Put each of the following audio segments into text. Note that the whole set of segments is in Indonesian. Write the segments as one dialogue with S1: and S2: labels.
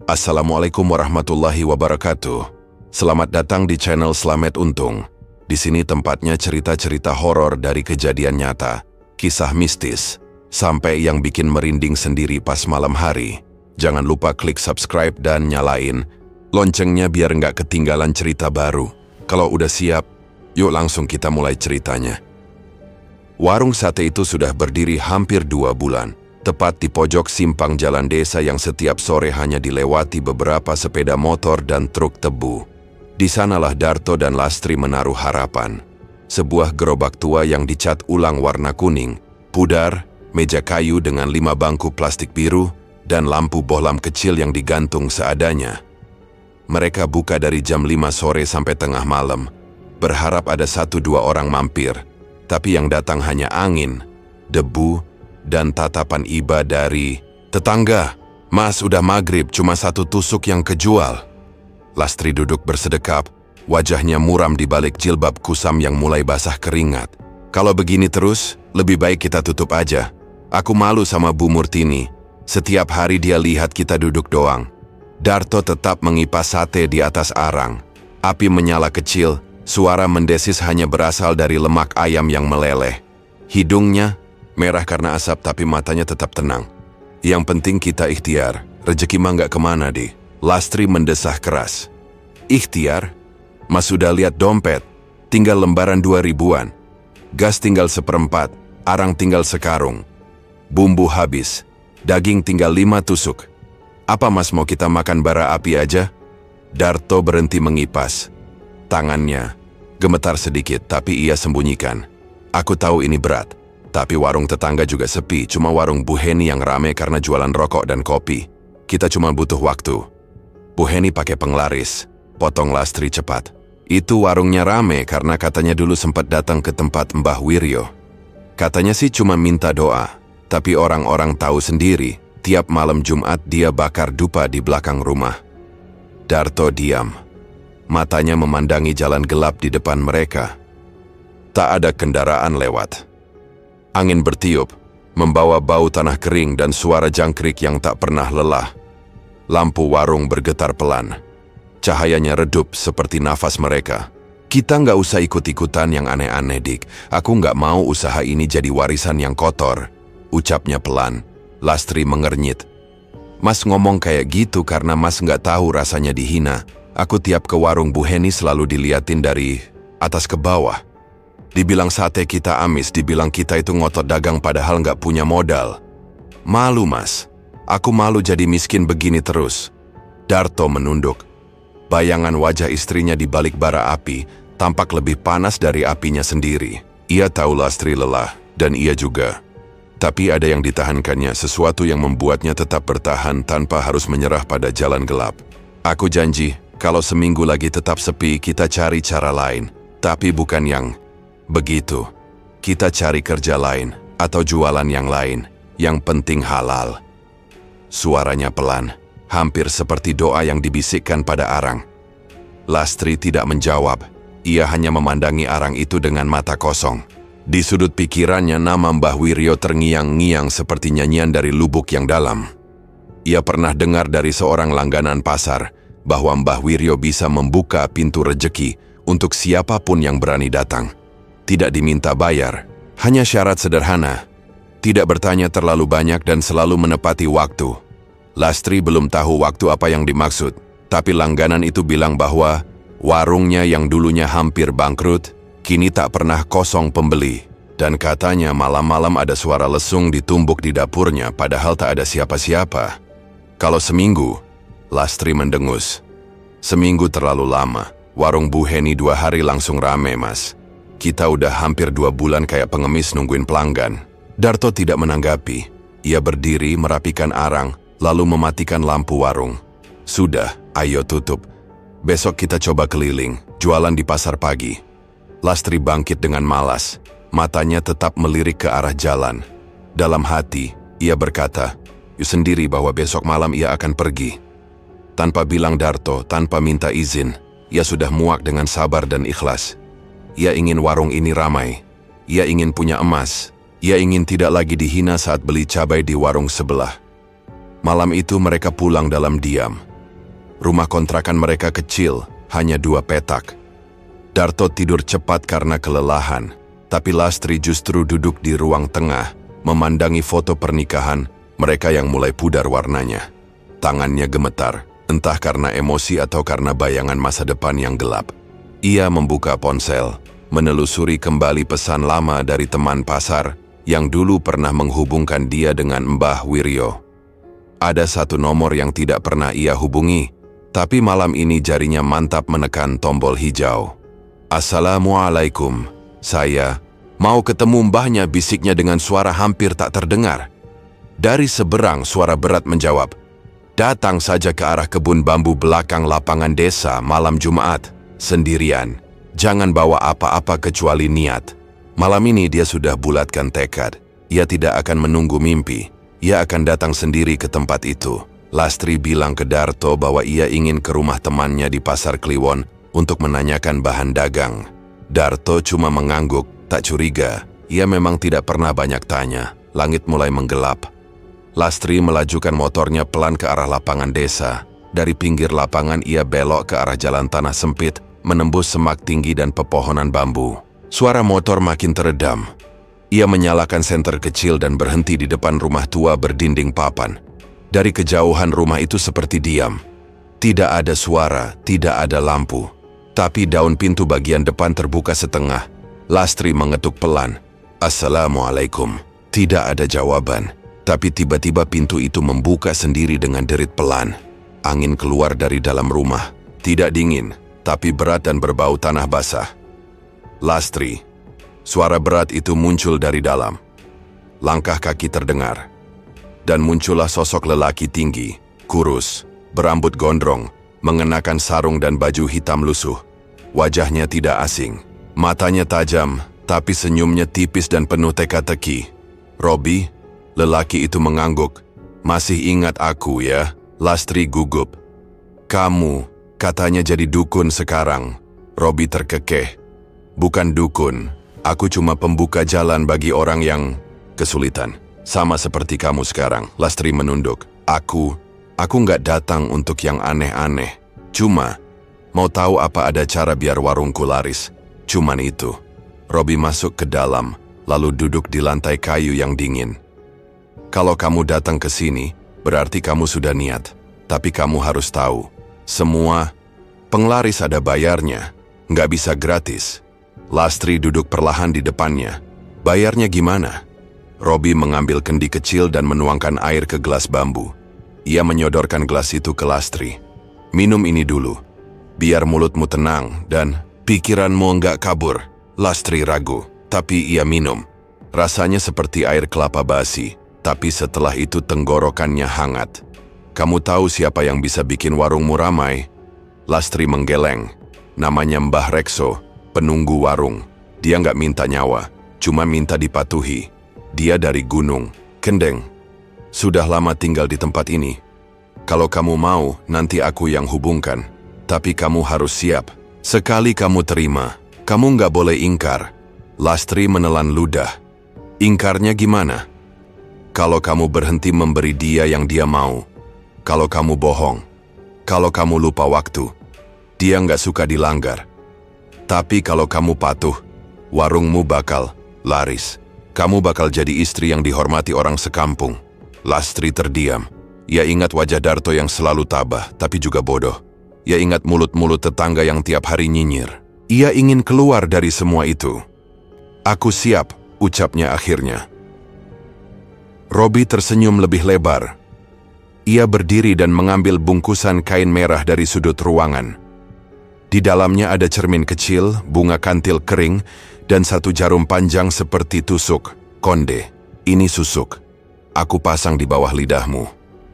S1: Assalamualaikum warahmatullahi wabarakatuh. Selamat datang di channel Slamet Untung. Di sini tempatnya cerita-cerita horor dari kejadian nyata, kisah mistis, sampai yang bikin merinding sendiri pas malam hari. Jangan lupa klik subscribe dan nyalain loncengnya biar nggak ketinggalan cerita baru. Kalau udah siap, yuk langsung kita mulai ceritanya. Warung sate itu sudah berdiri hampir 2 bulan. Tepat di pojok simpang jalan desa yang setiap sore hanya dilewati beberapa sepeda motor dan truk tebu. Di sanalah Darto dan Lastri menaruh harapan. Sebuah gerobak tua yang dicat ulang warna kuning, pudar, meja kayu dengan 5 bangku plastik biru, dan lampu bohlam kecil yang digantung seadanya. Mereka buka dari jam 5 sore sampai tengah malam, berharap ada 1-2 orang mampir. Tapi yang datang hanya angin, debu, dan tatapan iba dari tetangga. Mas, udah maghrib, cuma 1 tusuk yang kejual. Lastri duduk bersedekap, wajahnya muram di balik jilbab kusam yang mulai basah keringat. Kalau begini terus, lebih baik kita tutup aja. Aku malu sama Bu Murtini. Setiap hari dia lihat kita duduk doang. Darto tetap mengipas sate di atas arang. Api menyala kecil, suara mendesis hanya berasal dari lemak ayam yang meleleh. Hidungnya merah karena asap tapi matanya tetap tenang. Yang penting kita ikhtiar, rezeki mah nggak kemana deh. Lastri mendesah keras. Ikhtiar? Mas sudah lihat dompet, tinggal lembaran 2000-an. Gas tinggal 1/4, arang tinggal sekarung. Bumbu habis, daging tinggal 5 tusuk. Apa mas mau kita makan bara api aja? Darto berhenti mengipas. Tangannya gemetar sedikit tapi ia sembunyikan. Aku tahu ini berat. Tapi warung tetangga juga sepi, cuma warung Bu Heni yang rame karena jualan rokok dan kopi. Kita cuma butuh waktu. Bu Heni pakai penglaris, potong Lastri cepat. Itu warungnya rame karena katanya dulu sempat datang ke tempat Mbah Wiryo. Katanya sih cuma minta doa, tapi orang-orang tahu sendiri, tiap malam Jumat dia bakar dupa di belakang rumah. Darto diam. Matanya memandangi jalan gelap di depan mereka. Tak ada kendaraan lewat. Angin bertiup, membawa bau tanah kering dan suara jangkrik yang tak pernah lelah. Lampu warung bergetar pelan. Cahayanya redup seperti nafas mereka. Kita nggak usah ikut-ikutan yang aneh-aneh, Dik. Aku nggak mau usaha ini jadi warisan yang kotor. Ucapnya pelan. Lastri mengernyit. Mas ngomong kayak gitu karena mas nggak tahu rasanya dihina. Aku tiap ke warung Bu Heni selalu diliatin dari atas ke bawah. Dibilang sate kita amis, dibilang kita itu ngotot dagang padahal nggak punya modal. Malu mas, aku malu jadi miskin begini terus. Darto menunduk. Bayangan wajah istrinya di balik bara api tampak lebih panas dari apinya sendiri. Ia tahu Lastri lelah, dan ia juga. Tapi ada yang ditahankannya, sesuatu yang membuatnya tetap bertahan tanpa harus menyerah pada jalan gelap. Aku janji, kalau seminggu lagi tetap sepi, kita cari cara lain. Tapi bukan yang begitu. Kita cari kerja lain atau jualan yang lain, yang penting halal. Suaranya pelan, hampir seperti doa yang dibisikkan pada arang. Lastri tidak menjawab, ia hanya memandangi arang itu dengan mata kosong. Di sudut pikirannya nama Mbah Wiryo terngiang-ngiang seperti nyanyian dari lubuk yang dalam. Ia pernah dengar dari seorang langganan pasar bahwa Mbah Wiryo bisa membuka pintu rejeki untuk siapapun yang berani datang. Tidak diminta bayar, hanya syarat sederhana. Tidak bertanya terlalu banyak dan selalu menepati waktu. Lastri belum tahu waktu apa yang dimaksud, tapi langganan itu bilang bahwa warungnya yang dulunya hampir bangkrut, kini tak pernah kosong pembeli. Dan katanya malam-malam ada suara lesung ditumbuk di dapurnya padahal tak ada siapa-siapa. Kalau seminggu, Lastri mendengus. Seminggu terlalu lama, warung Bu Heni 2 hari langsung rame mas. Kita udah hampir 2 bulan kayak pengemis nungguin pelanggan. Darto tidak menanggapi. Ia berdiri merapikan arang, lalu mematikan lampu warung. Sudah, ayo tutup. Besok kita coba keliling, jualan di pasar pagi. Lastri bangkit dengan malas. Matanya tetap melirik ke arah jalan. Dalam hati, ia berkata, "You sendiri bahwa besok malam ia akan pergi." Tanpa bilang Darto, tanpa minta izin, ia sudah muak dengan sabar dan ikhlas. Ia ingin warung ini ramai. Ia ingin punya emas. Ia ingin tidak lagi dihina saat beli cabai di warung sebelah. Malam itu mereka pulang dalam diam. Rumah kontrakan mereka kecil, hanya 2 petak. Darto tidur cepat karena kelelahan, tapi Lastri justru duduk di ruang tengah, memandangi foto pernikahan mereka yang mulai pudar warnanya. Tangannya gemetar, entah karena emosi atau karena bayangan masa depan yang gelap. Ia membuka ponsel, menelusuri kembali pesan lama dari teman pasar yang dulu pernah menghubungkan dia dengan Mbah Wiryo. Ada satu nomor yang tidak pernah ia hubungi, tapi malam ini jarinya mantap menekan tombol hijau. "Assalamualaikum, saya mau ketemu mbahnya," bisiknya dengan suara hampir tak terdengar. Dari seberang suara berat menjawab, "Datang saja ke arah kebun bambu belakang lapangan desa malam Jumat, sendirian. Jangan bawa apa-apa kecuali niat." Malam ini dia sudah bulatkan tekad. Ia tidak akan menunggu mimpi. Ia akan datang sendiri ke tempat itu. Lastri bilang ke Darto bahwa ia ingin ke rumah temannya di Pasar Kliwon untuk menanyakan bahan dagang. Darto cuma mengangguk, tak curiga. Ia memang tidak pernah banyak tanya. Langit mulai menggelap. Lastri melajukan motornya pelan ke arah lapangan desa. Dari pinggir lapangan ia belok ke arah jalan tanah sempit, menembus semak tinggi dan pepohonan bambu. Suara motor makin teredam. Ia menyalakan senter kecil dan berhenti di depan rumah tua berdinding papan. Dari kejauhan rumah itu seperti diam. Tidak ada suara, tidak ada lampu. Tapi daun pintu bagian depan terbuka setengah. Lastri mengetuk pelan. "Assalamualaikum." Tidak ada jawaban. Tapi tiba-tiba pintu itu membuka sendiri dengan derit pelan. Angin keluar dari dalam rumah. Tidak dingin, tapi berat dan berbau tanah basah. "Lastri." Suara berat itu muncul dari dalam. Langkah kaki terdengar. Dan muncullah sosok lelaki tinggi, kurus, berambut gondrong, mengenakan sarung dan baju hitam lusuh. Wajahnya tidak asing. Matanya tajam, tapi senyumnya tipis dan penuh teka-teki. "Robi?" Lelaki itu mengangguk. "Masih ingat aku ya?" Lastri gugup. "Kamu, katanya jadi dukun sekarang." Robi terkekeh. "Bukan dukun. Aku cuma pembuka jalan bagi orang yang kesulitan. Sama seperti kamu sekarang." Lastri menunduk. Aku nggak datang untuk yang aneh-aneh. Cuma, mau tahu apa ada cara biar warungku laris. Cuman itu." Robi masuk ke dalam, lalu duduk di lantai kayu yang dingin. "Kalau kamu datang ke sini, berarti kamu sudah niat. Tapi kamu harus tahu, semua penglaris ada bayarnya. Nggak bisa gratis." Lastri duduk perlahan di depannya. "Bayarnya gimana?" Robi mengambil kendi kecil dan menuangkan air ke gelas bambu. Ia menyodorkan gelas itu ke Lastri. "Minum ini dulu, biar mulutmu tenang dan pikiranmu enggak kabur." Lastri ragu, tapi ia minum. Rasanya seperti air kelapa basi, tapi setelah itu tenggorokannya hangat. "Kamu tahu siapa yang bisa bikin warungmu ramai?" Lastri menggeleng. "Namanya Mbah Rekso, penunggu warung. Dia nggak minta nyawa, cuma minta dipatuhi. Dia dari Gunung Kendeng. Sudah lama tinggal di tempat ini. Kalau kamu mau, nanti aku yang hubungkan. Tapi kamu harus siap. Sekali kamu terima, kamu nggak boleh ingkar." Lastri menelan ludah. "Ingkarnya gimana?" "Kalau kamu berhenti memberi dia yang dia mau. Kalau kamu bohong. Kalau kamu lupa waktu. Dia nggak suka dilanggar. Tapi kalau kamu patuh, warungmu bakal laris. Kamu bakal jadi istri yang dihormati orang sekampung." Lastri terdiam. Ia ingat wajah Darto yang selalu tabah, tapi juga bodoh. Ia ingat mulut-mulut tetangga yang tiap hari nyinyir. Ia ingin keluar dari semua itu. "Aku siap," ucapnya akhirnya. Robi tersenyum lebih lebar. Ia berdiri dan mengambil bungkusan kain merah dari sudut ruangan. Di dalamnya ada cermin kecil, bunga kantil kering, dan satu jarum panjang seperti tusuk. "Konde, ini susuk. Aku pasang di bawah lidahmu.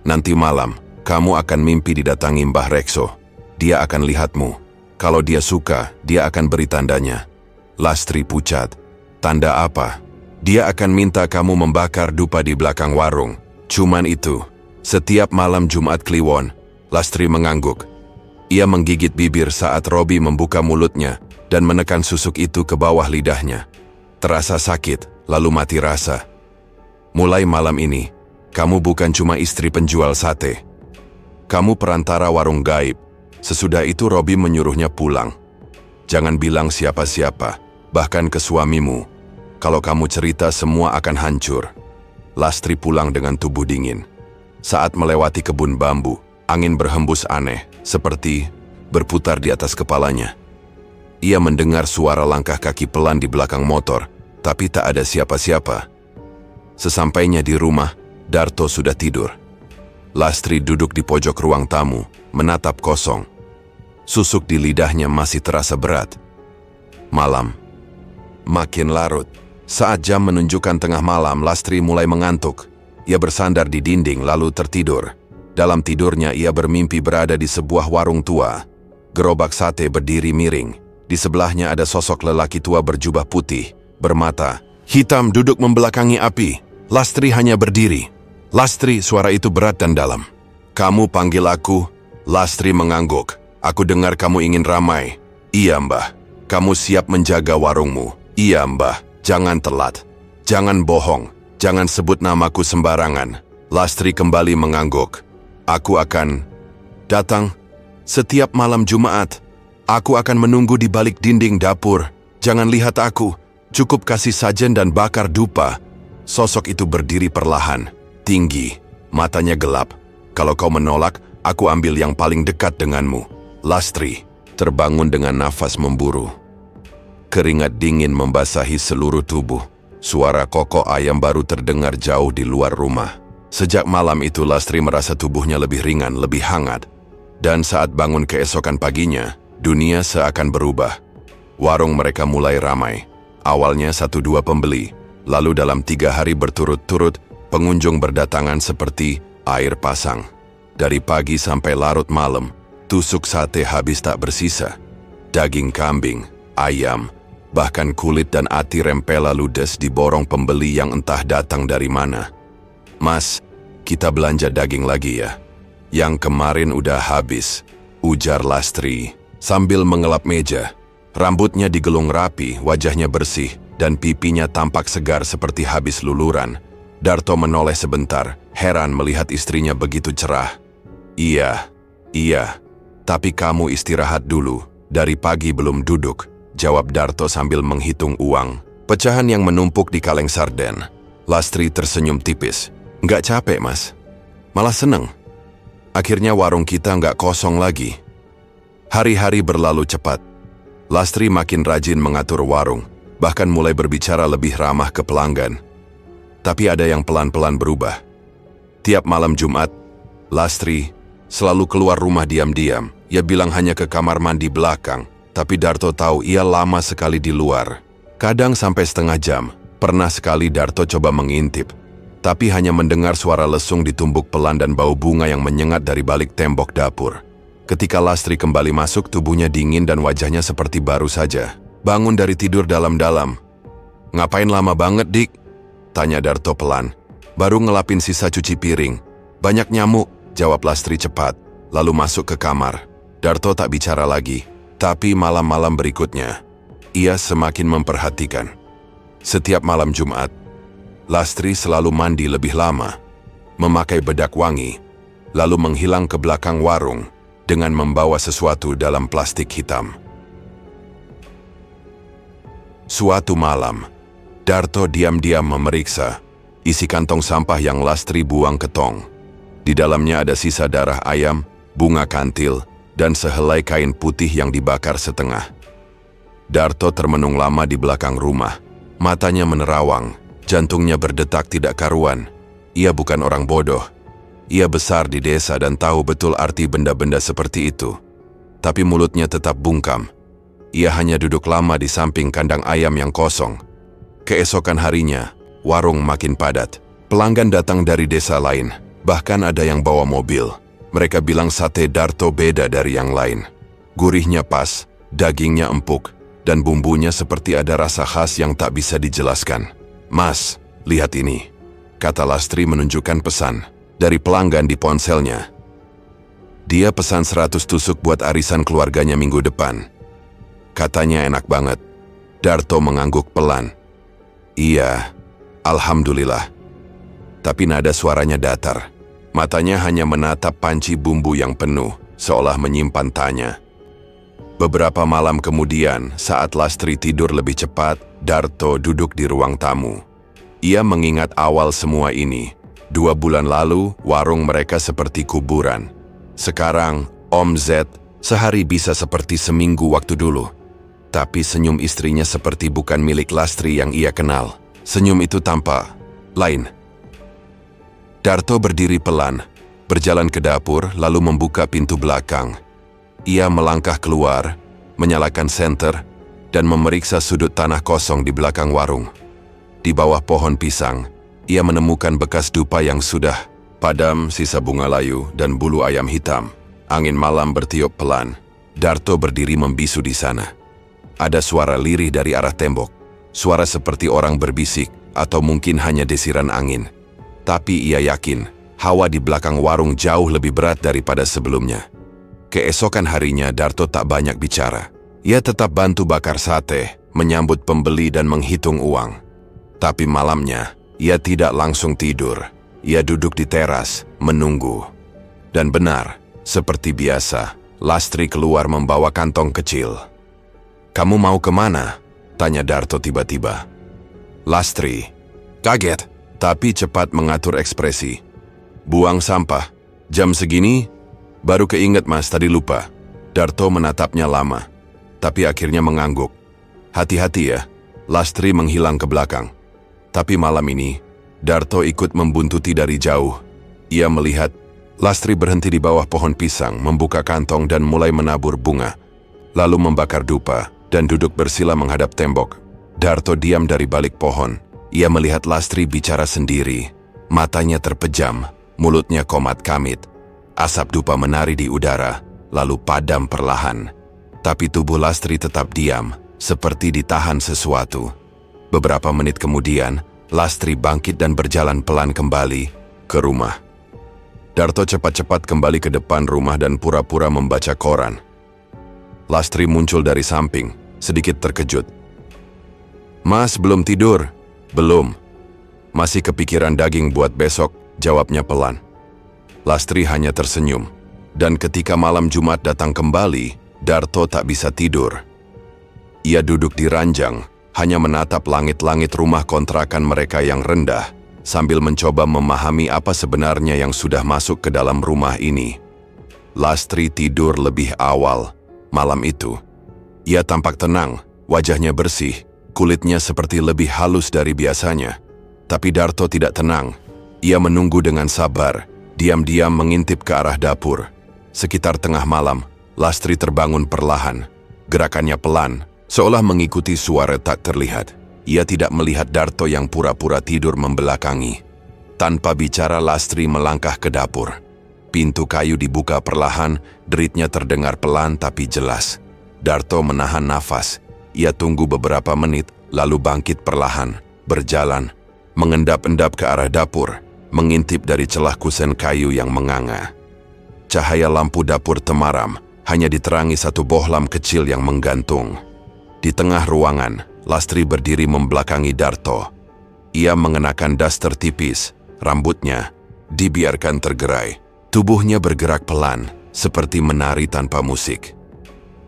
S1: Nanti malam, kamu akan mimpi didatangi Mbah Rekso. Dia akan lihatmu. Kalau dia suka, dia akan beri tandanya." Lastri pucat. "Tanda apa?" "Dia akan minta kamu membakar dupa di belakang warung. Cuman itu." Setiap malam Jumat Kliwon, Lastri mengangguk. Ia menggigit bibir saat Robi membuka mulutnya dan menekan susuk itu ke bawah lidahnya. Terasa sakit, lalu mati rasa. "Mulai malam ini, kamu bukan cuma istri penjual sate. Kamu perantara warung gaib. Sesudah itu Robi menyuruhnya pulang. Jangan bilang siapa-siapa, bahkan ke suamimu. Kalau kamu cerita semua akan hancur. Lastri pulang dengan tubuh dingin. Saat melewati kebun bambu, angin berhembus aneh, seperti berputar di atas kepalanya. Ia mendengar suara langkah kaki pelan di belakang motor, tapi tak ada siapa-siapa. Sesampainya di rumah, Darto sudah tidur. Lastri duduk di pojok ruang tamu, menatap kosong. Susuk di lidahnya masih terasa berat. Malam makin larut. Saat jam menunjukkan tengah malam, Lastri mulai mengantuk. Ia bersandar di dinding lalu tertidur. Dalam tidurnya ia bermimpi berada di sebuah warung tua. Gerobak sate berdiri miring. Di sebelahnya ada sosok lelaki tua berjubah putih, bermata hitam duduk membelakangi api. Lastri hanya berdiri. Lastri, suara itu berat dan dalam. Kamu panggil aku? Lastri mengangguk. Aku dengar kamu ingin ramai. Iya, Mbah. Kamu siap menjaga warungmu? Iya, Mbah. Jangan telat. Jangan bohong. Jangan sebut namaku sembarangan. Lastri kembali mengangguk. Aku akan datang setiap malam Jumat. Aku akan menunggu di balik dinding dapur. Jangan lihat aku. Cukup kasih sajen dan bakar dupa. Sosok itu berdiri perlahan, tinggi, matanya gelap. Kalau kau menolak, aku ambil yang paling dekat denganmu. Lastri terbangun dengan nafas memburu. Keringat dingin membasahi seluruh tubuh. Suara kokok ayam baru terdengar jauh di luar rumah. Sejak malam itu Lastri merasa tubuhnya lebih ringan, lebih hangat. Dan saat bangun keesokan paginya, dunia seakan berubah. Warung mereka mulai ramai. Awalnya 1-2 pembeli. Lalu dalam 3 hari berturut-turut, pengunjung berdatangan seperti air pasang. Dari pagi sampai larut malam, tusuk sate habis tak bersisa. Daging kambing, ayam, bahkan kulit dan ati rempela ludes diborong pembeli yang entah datang dari mana. Mas, kita belanja daging lagi ya. Yang kemarin udah habis, ujar Lastri sambil mengelap meja. Rambutnya digelung rapi, wajahnya bersih, dan pipinya tampak segar seperti habis luluran. Darto menoleh sebentar, heran melihat istrinya begitu cerah. Iya. Tapi kamu istirahat dulu, dari pagi belum duduk, jawab Darto sambil menghitung uang. Pecahan yang menumpuk di kaleng sarden. Lastri tersenyum tipis. Nggak capek, Mas. Malah seneng. Akhirnya warung kita nggak kosong lagi. Hari-hari berlalu cepat. Lastri makin rajin mengatur warung, bahkan mulai berbicara lebih ramah ke pelanggan. Tapi ada yang pelan-pelan berubah. Tiap malam Jumat, Lastri selalu keluar rumah diam-diam. Ia bilang hanya ke kamar mandi belakang, tapi Darto tahu ia lama sekali di luar. Kadang sampai setengah jam. Pernah sekali Darto coba mengintip, tapi hanya mendengar suara lesung ditumbuk pelan dan bau bunga yang menyengat dari balik tembok dapur. Ketika Lastri kembali masuk, tubuhnya dingin dan wajahnya seperti baru saja bangun dari tidur dalam-dalam. Ngapain lama banget, Dik? Tanya Darto pelan. Baru ngelapin sisa cuci piring. Banyak nyamuk, jawab Lastri cepat, lalu masuk ke kamar. Darto tak bicara lagi, tapi malam-malam berikutnya, ia semakin memperhatikan. Setiap malam Jumat, Lastri selalu mandi lebih lama, memakai bedak wangi, lalu menghilang ke belakang warung dengan membawa sesuatu dalam plastik hitam. Suatu malam, Darto diam-diam memeriksa isi kantong sampah yang Lastri buang ke tong. Di dalamnya ada sisa darah ayam, bunga kantil, dan sehelai kain putih yang dibakar setengah. Darto termenung lama di belakang rumah. Matanya menerawang, jantungnya berdetak tidak karuan. Ia bukan orang bodoh. Ia besar di desa dan tahu betul arti benda-benda seperti itu. Tapi mulutnya tetap bungkam. Ia hanya duduk lama di samping kandang ayam yang kosong. Keesokan harinya, warung makin padat. Pelanggan datang dari desa lain. Bahkan ada yang bawa mobil. Mereka bilang sate Darto beda dari yang lain. Gurihnya pas, dagingnya empuk, dan bumbunya seperti ada rasa khas yang tak bisa dijelaskan. Mas, lihat ini, kata Lastri menunjukkan pesan dari pelanggan di ponselnya. Dia pesan 100 tusuk buat arisan keluarganya minggu depan. Katanya enak banget. Darto mengangguk pelan. Iya, alhamdulillah. Tapi nada suaranya datar. Matanya hanya menatap panci bumbu yang penuh, seolah menyimpan tanya. Beberapa malam kemudian, saat Lastri tidur lebih cepat, Darto duduk di ruang tamu. Ia mengingat awal semua ini. 2 bulan lalu, warung mereka seperti kuburan. Sekarang, Om Z, sehari bisa seperti seminggu waktu dulu. Tapi senyum istrinya seperti bukan milik Lastri yang ia kenal. Senyum itu tampak lain. Darto berdiri pelan, berjalan ke dapur lalu membuka pintu belakang. Ia melangkah keluar, menyalakan senter, dan memeriksa sudut tanah kosong di belakang warung. Di bawah pohon pisang, ia menemukan bekas dupa yang sudah padam, sisa bunga layu, dan bulu ayam hitam. Angin malam bertiup pelan. Darto berdiri membisu di sana. Ada suara lirih dari arah tembok. Suara seperti orang berbisik, atau mungkin hanya desiran angin. Tapi ia yakin, hawa di belakang warung jauh lebih berat daripada sebelumnya. Keesokan harinya, Darto tak banyak bicara. Ia tetap bantu bakar sate, menyambut pembeli dan menghitung uang. Tapi malamnya, ia tidak langsung tidur. Ia duduk di teras, menunggu. Dan benar, seperti biasa, Lastri keluar membawa kantong kecil. "Kamu mau kemana?" tanya Darto tiba-tiba. Lastri kaget, tapi cepat mengatur ekspresi. "Buang sampah. Jam segini? Baru keinget mas, tadi lupa." Darto menatapnya lama, tapi akhirnya mengangguk. "Hati-hati ya." Lastri menghilang ke belakang. Tapi malam ini, Darto ikut membuntuti dari jauh. Ia melihat Lastri berhenti di bawah pohon pisang, membuka kantong dan mulai menabur bunga. Lalu membakar dupa dan duduk bersila menghadap tembok. Darto diam dari balik pohon. Ia melihat Lastri bicara sendiri. Matanya terpejam, mulutnya komat kamit. Asap dupa menari di udara, lalu padam perlahan. Tapi tubuh Lastri tetap diam, seperti ditahan sesuatu. Beberapa menit kemudian, Lastri bangkit dan berjalan pelan kembali ke rumah. Darto cepat-cepat kembali ke depan rumah dan pura-pura membaca koran. Lastri muncul dari samping, sedikit terkejut. "Mas, belum tidur?" "Belum." "Masih kepikiran daging buat besok?" jawabnya pelan. Lastri hanya tersenyum. Dan ketika malam Jumat datang kembali, Darto tak bisa tidur. Ia duduk di ranjang, hanya menatap langit-langit rumah kontrakan mereka yang rendah, sambil mencoba memahami apa sebenarnya yang sudah masuk ke dalam rumah ini. Lastri tidur lebih awal malam itu. Ia tampak tenang, wajahnya bersih, kulitnya seperti lebih halus dari biasanya. Tapi Darto tidak tenang. Ia menunggu dengan sabar, diam-diam mengintip ke arah dapur. Sekitar tengah malam, Lastri terbangun perlahan. Gerakannya pelan, seolah mengikuti suara tak terlihat. Ia tidak melihat Darto yang pura-pura tidur membelakangi. Tanpa bicara, Lastri melangkah ke dapur. Pintu kayu dibuka perlahan, deritnya terdengar pelan tapi jelas. Darto menahan nafas. Ia tunggu beberapa menit, lalu bangkit perlahan, berjalan, mengendap-endap ke arah dapur, mengintip dari celah kusen kayu yang menganga. Cahaya lampu dapur temaram, hanya diterangi satu bohlam kecil yang menggantung. Di tengah ruangan, Lastri berdiri membelakangi Darto. Ia mengenakan daster tipis, rambutnya dibiarkan tergerai. Tubuhnya bergerak pelan, seperti menari tanpa musik.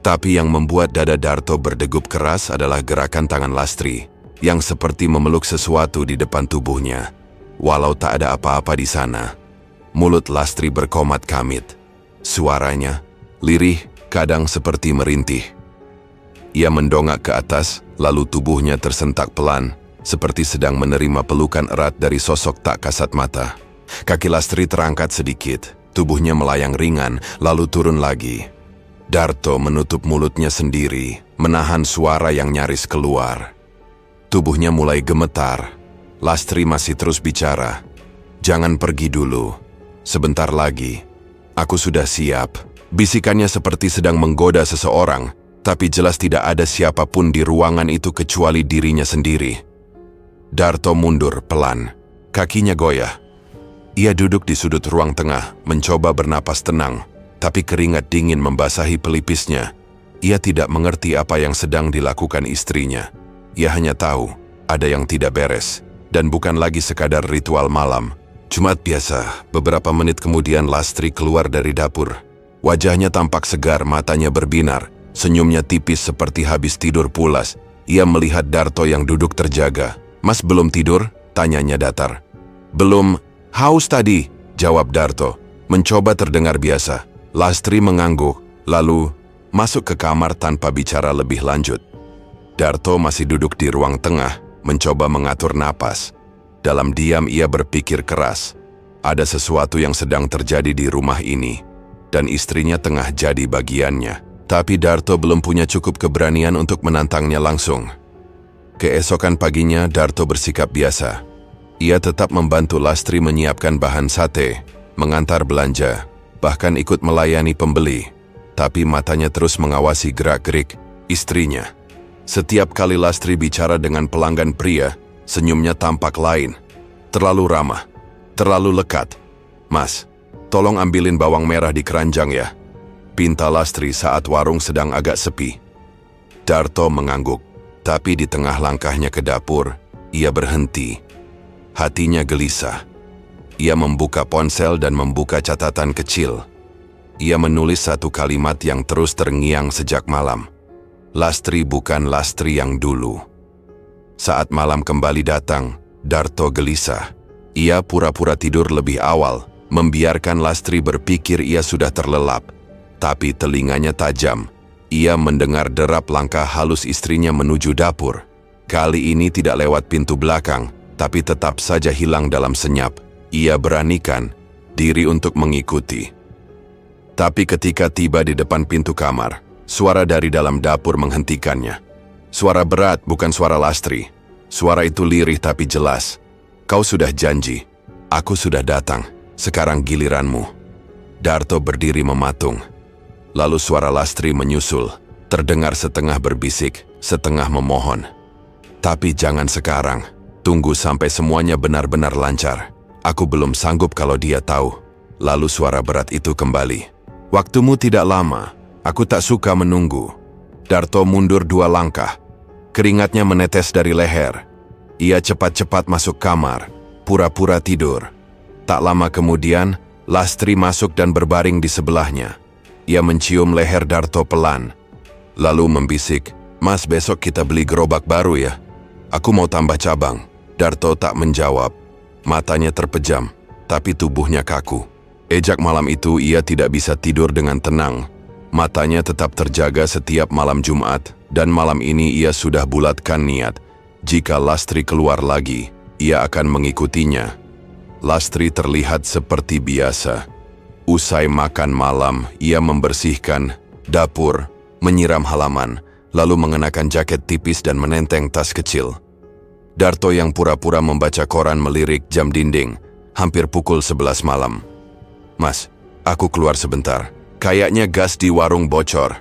S1: Tapi yang membuat dada Darto berdegup keras adalah gerakan tangan Lastri, yang seperti memeluk sesuatu di depan tubuhnya. Walau tak ada apa-apa di sana, mulut Lastri berkomat kamit. Suaranya lirih, kadang seperti merintih. Ia mendongak ke atas, lalu tubuhnya tersentak pelan, seperti sedang menerima pelukan erat dari sosok tak kasat mata. Kaki Lastri terangkat sedikit, tubuhnya melayang ringan, lalu turun lagi. Darto menutup mulutnya sendiri, menahan suara yang nyaris keluar. Tubuhnya mulai gemetar. Lastri masih terus bicara. "Jangan pergi dulu. Sebentar lagi. Aku sudah siap." Bisikannya seperti sedang menggoda seseorang, tapi jelas tidak ada siapapun di ruangan itu kecuali dirinya sendiri. Darto mundur pelan. Kakinya goyah. Ia duduk di sudut ruang tengah, mencoba bernapas tenang, tapi keringat dingin membasahi pelipisnya. Ia tidak mengerti apa yang sedang dilakukan istrinya. Ia hanya tahu, ada yang tidak beres, dan bukan lagi sekadar ritual malam, Jumat biasa, beberapa menit kemudian Lastri keluar dari dapur. Wajahnya tampak segar, matanya berbinar, senyumnya tipis seperti habis tidur pulas. Ia melihat Darto yang duduk terjaga. "Mas belum tidur?" tanyanya datar. "Belum, haus tadi," jawab Darto, mencoba terdengar biasa. Lastri mengangguk, lalu masuk ke kamar tanpa bicara lebih lanjut. Darto masih duduk di ruang tengah, mencoba mengatur napas. Dalam diam ia berpikir keras. Ada sesuatu yang sedang terjadi di rumah ini, dan istrinya tengah jadi bagiannya. Tapi Darto belum punya cukup keberanian untuk menantangnya langsung. Keesokan paginya, Darto bersikap biasa. Ia tetap membantu Lastri menyiapkan bahan sate, mengantar belanja, bahkan ikut melayani pembeli. Tapi matanya terus mengawasi gerak-gerik istrinya. Setiap kali Lastri bicara dengan pelanggan pria, senyumnya tampak lain. Terlalu ramah, terlalu lekat. "Mas, tolong ambilin bawang merah di keranjang ya," pinta Lastri saat warung sedang agak sepi. Darto mengangguk, tapi di tengah langkahnya ke dapur, ia berhenti. Hatinya gelisah. Ia membuka ponsel dan membuka catatan kecil. Ia menulis satu kalimat yang terus terngiang sejak malam. Lastri bukan Lastri yang dulu. Saat malam kembali datang, Darto gelisah. Ia pura-pura tidur lebih awal, membiarkan Lastri berpikir ia sudah terlelap. Tapi telinganya tajam. Ia mendengar derap langkah halus istrinya menuju dapur. Kali ini tidak lewat pintu belakang, tapi tetap saja hilang dalam senyap. Ia beranikan diri untuk mengikuti. Tapi ketika tiba di depan pintu kamar, suara dari dalam dapur menghentikannya. Suara berat, bukan suara Lastri. Suara itu lirih tapi jelas. "Kau sudah janji. Aku sudah datang. Sekarang giliranmu." Darto berdiri mematung. Lalu suara Lastri menyusul. Terdengar setengah berbisik, setengah memohon. "Tapi jangan sekarang. Tunggu sampai semuanya benar-benar lancar. Aku belum sanggup kalau dia tahu." Lalu suara berat itu kembali. "Waktumu tidak lama. Aku tak suka menunggu." Darto mundur 2 langkah. Keringatnya menetes dari leher. Ia cepat-cepat masuk kamar, pura-pura tidur. Tak lama kemudian, Lastri masuk dan berbaring di sebelahnya. Ia mencium leher Darto pelan, lalu membisik, "Mas, besok kita beli gerobak baru ya? Aku mau tambah cabang." Darto tak menjawab. Matanya terpejam, tapi tubuhnya kaku. Ejak malam itu ia tidak bisa tidur dengan tenang. Matanya tetap terjaga setiap malam Jumat, dan malam ini ia sudah bulatkan niat. Jika Lastri keluar lagi, ia akan mengikutinya. Lastri terlihat seperti biasa. Usai makan malam, ia membersihkan dapur, menyiram halaman, lalu mengenakan jaket tipis dan menenteng tas kecil. Darto yang pura-pura membaca koran melirik jam dinding, hampir pukul 11 malam. "Mas, aku keluar sebentar. Kayaknya gas di warung bocor."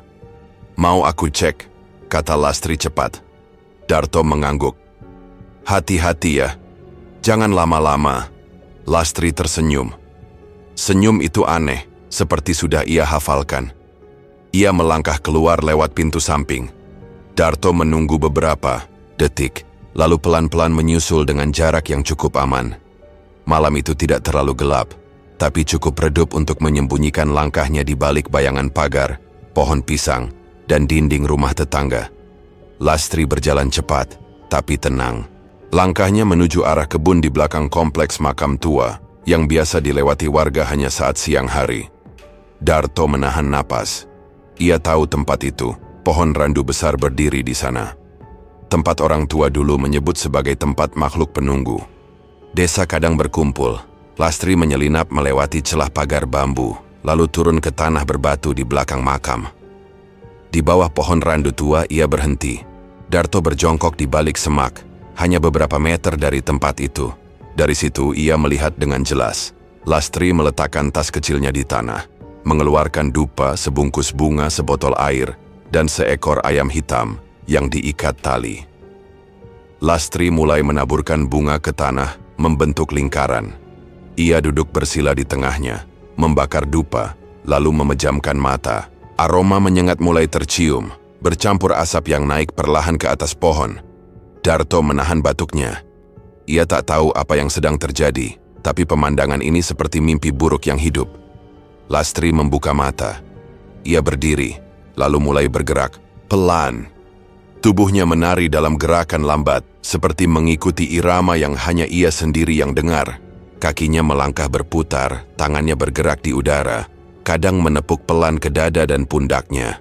S1: "Mau aku cek?" kata Lastri cepat. Darto mengangguk. "Hati-hati ya. Jangan lama-lama." Lastri tersenyum. Senyum itu aneh, seperti sudah ia hafalkan. Ia melangkah keluar lewat pintu samping. Darto menunggu beberapa detik, lalu pelan-pelan menyusul dengan jarak yang cukup aman. Malam itu tidak terlalu gelap, tapi cukup redup untuk menyembunyikan langkahnya di balik bayangan pagar, pohon pisang, dan dinding rumah tetangga. Lastri berjalan cepat, tapi tenang. Langkahnya menuju arah kebun di belakang kompleks makam tua, yang biasa dilewati warga hanya saat siang hari. Darto menahan napas. Ia tahu tempat itu, pohon randu besar berdiri di sana. Tempat orang tua dulu menyebut sebagai tempat makhluk penunggu. Desa kadang berkumpul. Lastri menyelinap melewati celah pagar bambu, lalu turun ke tanah berbatu di belakang makam. Di bawah pohon randu tua ia berhenti. Darto berjongkok di balik semak, hanya beberapa meter dari tempat itu. Dari situ ia melihat dengan jelas. Lastri meletakkan tas kecilnya di tanah, mengeluarkan dupa, sebungkus bunga, sebotol air, dan seekor ayam hitam yang diikat tali. Lastri mulai menaburkan bunga ke tanah, membentuk lingkaran. Ia duduk bersila di tengahnya, membakar dupa, lalu memejamkan mata. Aroma menyengat mulai tercium, bercampur asap yang naik perlahan ke atas pohon. Darto menahan batuknya. Ia tak tahu apa yang sedang terjadi, tapi pemandangan ini seperti mimpi buruk yang hidup. Lastri membuka mata. Ia berdiri, lalu mulai bergerak, pelan. Tubuhnya menari dalam gerakan lambat, seperti mengikuti irama yang hanya ia sendiri yang dengar. Kakinya melangkah berputar, tangannya bergerak di udara, kadang menepuk pelan ke dada dan pundaknya.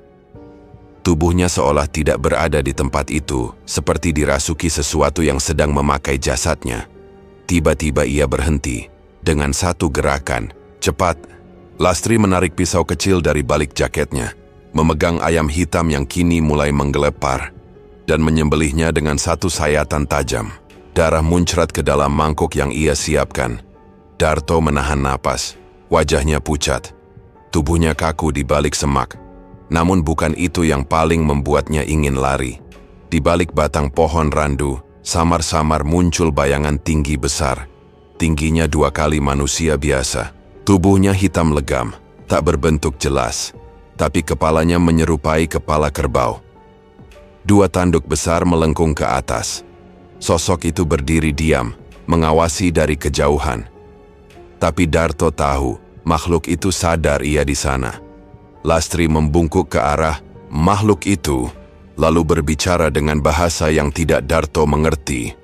S1: Tubuhnya seolah tidak berada di tempat itu, seperti dirasuki sesuatu yang sedang memakai jasadnya. Tiba-tiba ia berhenti. Dengan satu gerakan, cepat, Lastri menarik pisau kecil dari balik jaketnya, memegang ayam hitam yang kini mulai menggelepar, dan menyembelihnya dengan satu sayatan tajam. Darah muncrat ke dalam mangkuk yang ia siapkan. Darto menahan napas, wajahnya pucat. Tubuhnya kaku di balik semak. Namun bukan itu yang paling membuatnya ingin lari. Di balik batang pohon randu, samar-samar muncul bayangan tinggi besar. Tingginya 2 kali manusia biasa. Tubuhnya hitam legam, tak berbentuk jelas. Tapi kepalanya menyerupai kepala kerbau. 2 tanduk besar melengkung ke atas. Sosok itu berdiri diam, mengawasi dari kejauhan. Tapi Darto tahu, makhluk itu sadar ia di sana. Lastri membungkuk ke arah makhluk itu, lalu berbicara dengan bahasa yang tidak Darto mengerti.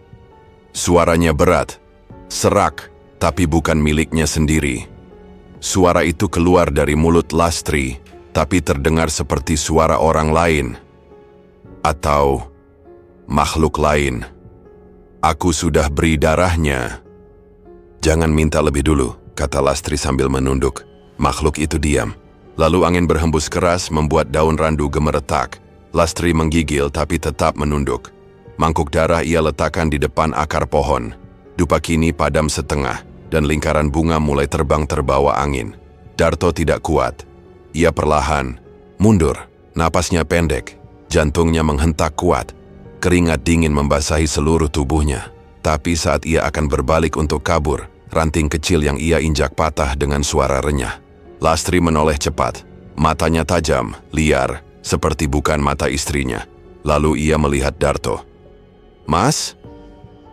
S1: Suaranya berat, serak, tapi bukan miliknya sendiri. Suara itu keluar dari mulut Lastri, tapi terdengar seperti suara orang lain. Atau makhluk lain. Aku sudah beri darahnya. Jangan minta lebih dulu, kata Lastri sambil menunduk. Makhluk itu diam. Lalu angin berhembus keras membuat daun randu gemeretak. Lastri menggigil tapi tetap menunduk. Mangkuk darah ia letakkan di depan akar pohon. Dupa kini padam setengah, dan lingkaran bunga mulai terbang terbawa angin. Darto tidak kuat. Ia perlahan mundur, napasnya pendek, jantungnya menghentak kuat. Keringat dingin membasahi seluruh tubuhnya. Tapi saat ia akan berbalik untuk kabur, ranting kecil yang ia injak patah dengan suara renyah. Lastri menoleh cepat, matanya tajam, liar, seperti bukan mata istrinya. Lalu ia melihat Darto. "Mas?"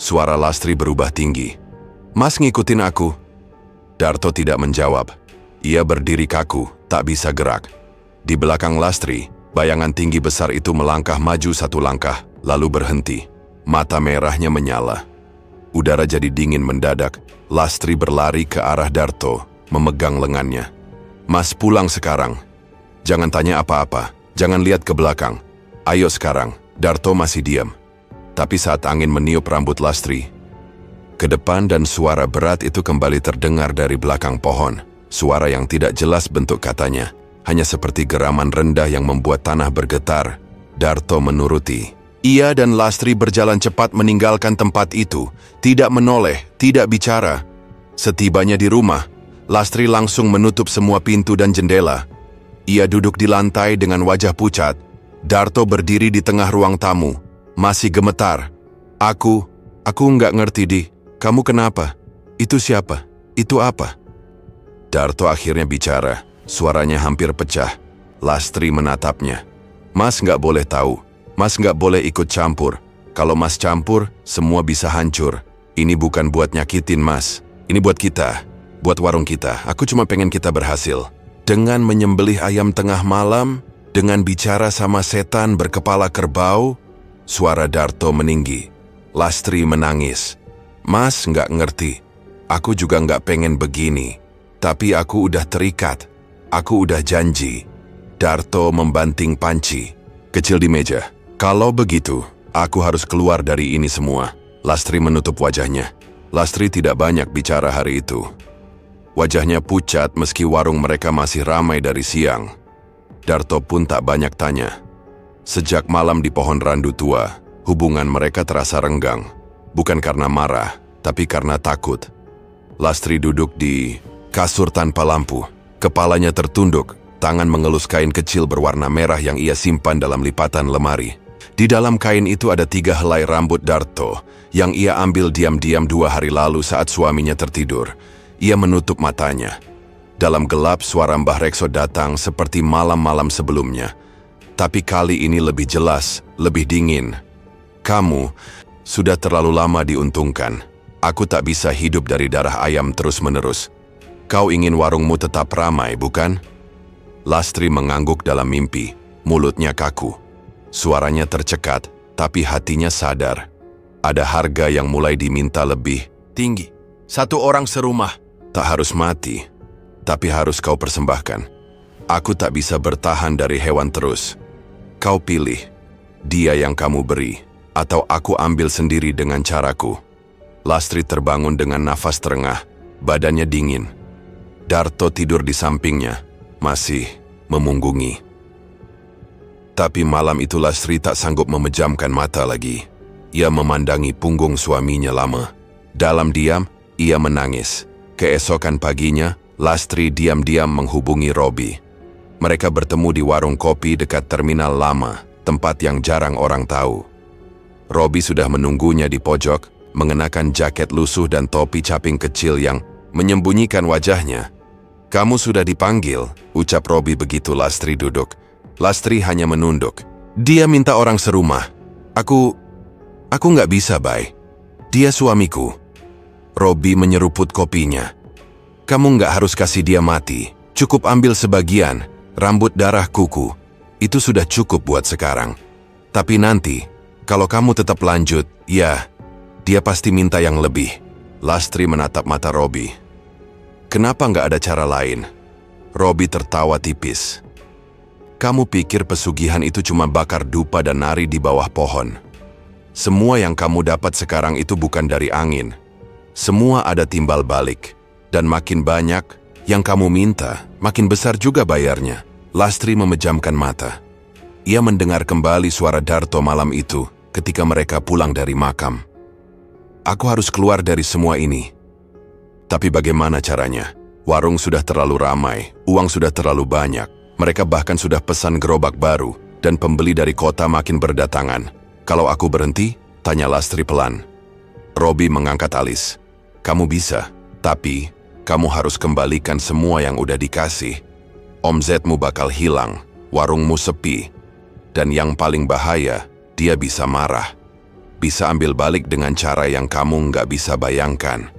S1: Suara Lastri berubah tinggi. "Mas ngikutin aku." Darto tidak menjawab. Ia berdiri kaku, tak bisa gerak. Di belakang Lastri, bayangan tinggi besar itu melangkah maju 1 langkah, lalu berhenti. Mata merahnya menyala. Udara jadi dingin mendadak. Lastri berlari ke arah Darto, memegang lengannya. "Mas, pulang sekarang. Jangan tanya apa-apa, jangan lihat ke belakang. Ayo sekarang." Darto masih diam. Tapi saat angin meniup rambut Lastri ke depan dan suara berat itu kembali terdengar dari belakang pohon. Suara yang tidak jelas bentuk katanya, hanya seperti geraman rendah yang membuat tanah bergetar. Darto menuruti. Ia dan Lastri berjalan cepat meninggalkan tempat itu, tidak menoleh, tidak bicara. Setibanya di rumah, Lastri langsung menutup semua pintu dan jendela. Ia duduk di lantai dengan wajah pucat. Darto berdiri di tengah ruang tamu, masih gemetar. Aku nggak ngerti, Di. Kamu kenapa? Itu siapa? Itu apa?" Darto akhirnya bicara, suaranya hampir pecah. Lastri menatapnya. "Mas nggak boleh tahu. Mas nggak boleh ikut campur. Kalau Mas campur, semua bisa hancur. Ini bukan buat nyakitin Mas. Ini buat kita, buat warung kita. Aku cuma pengen kita berhasil." Dengan menyembelih ayam tengah malam, dengan bicara sama setan berkepala kerbau, suara Darto meninggi. Lastri menangis. "Mas nggak ngerti. Aku juga nggak pengen begini. Tapi aku udah terikat. Aku udah janji." Darto membanting panci kecil di meja. "Kalau begitu, aku harus keluar dari ini semua." Lastri menutup wajahnya. Lastri tidak banyak bicara hari itu. Wajahnya pucat meski warung mereka masih ramai dari siang. Darto pun tak banyak tanya. Sejak malam di pohon randu tua, hubungan mereka terasa renggang. Bukan karena marah, tapi karena takut. Lastri duduk di kasur tanpa lampu. Kepalanya tertunduk, tangan mengelus kain kecil berwarna merah yang ia simpan dalam lipatan lemari. Di dalam kain itu ada 3 helai rambut Darto yang ia ambil diam-diam 2 hari lalu saat suaminya tertidur. Ia menutup matanya. Dalam gelap suara Mbah Rekso datang seperti malam-malam sebelumnya. Tapi kali ini lebih jelas, lebih dingin. "Kamu sudah terlalu lama diuntungkan. Aku tak bisa hidup dari darah ayam terus-menerus. Kau ingin warungmu tetap ramai, bukan? Lastri mengangguk dalam mimpi, mulutnya kaku. Suaranya tercekat, tapi hatinya sadar. Ada harga yang mulai diminta lebih tinggi. 1 orang serumah. Tak harus mati, tapi harus kau persembahkan. Aku tak bisa bertahan dari hewan terus. Kau pilih, dia yang kamu beri, atau aku ambil sendiri dengan caraku. Lastri terbangun dengan nafas terengah, badannya dingin. Darto tidur di sampingnya, masih memunggungi. Tapi malam itu Lastri tak sanggup memejamkan mata lagi. Ia memandangi punggung suaminya lama. Dalam diam, ia menangis. Keesokan paginya, Lastri diam-diam menghubungi Robi. Mereka bertemu di warung kopi dekat terminal lama, tempat yang jarang orang tahu. Robi sudah menunggunya di pojok, mengenakan jaket lusuh dan topi caping kecil yang menyembunyikan wajahnya. Kamu sudah dipanggil, ucap Robi begitu Lastri duduk. Lastri hanya menunduk. Dia minta orang serumah. Aku nggak bisa, Bay. Dia suamiku. Robi menyeruput kopinya. Kamu nggak harus kasih dia mati. Cukup ambil sebagian, rambut darah kuku. Itu sudah cukup buat sekarang. Tapi nanti, kalau kamu tetap lanjut, ya, dia pasti minta yang lebih. Lastri menatap mata Robi. Kenapa nggak ada cara lain? Robi tertawa tipis. Kamu pikir pesugihan itu cuma bakar dupa dan nari di bawah pohon? Semua yang kamu dapat sekarang itu bukan dari angin. Semua ada timbal balik. Dan makin banyak yang kamu minta, makin besar juga bayarnya. Lastri memejamkan mata. Ia mendengar kembali suara Darto malam itu ketika mereka pulang dari makam. Aku harus keluar dari semua ini. Tapi bagaimana caranya? Warung sudah terlalu ramai, uang sudah terlalu banyak. Mereka bahkan sudah pesan gerobak baru, dan pembeli dari kota makin berdatangan. Kalau aku berhenti? Tanya Lastri pelan. Robi mengangkat alis. Kamu bisa, tapi kamu harus kembalikan semua yang udah dikasih. Omzetmu bakal hilang, warungmu sepi. Dan yang paling bahaya, dia bisa marah. Bisa ambil balik dengan cara yang kamu nggak bisa bayangkan.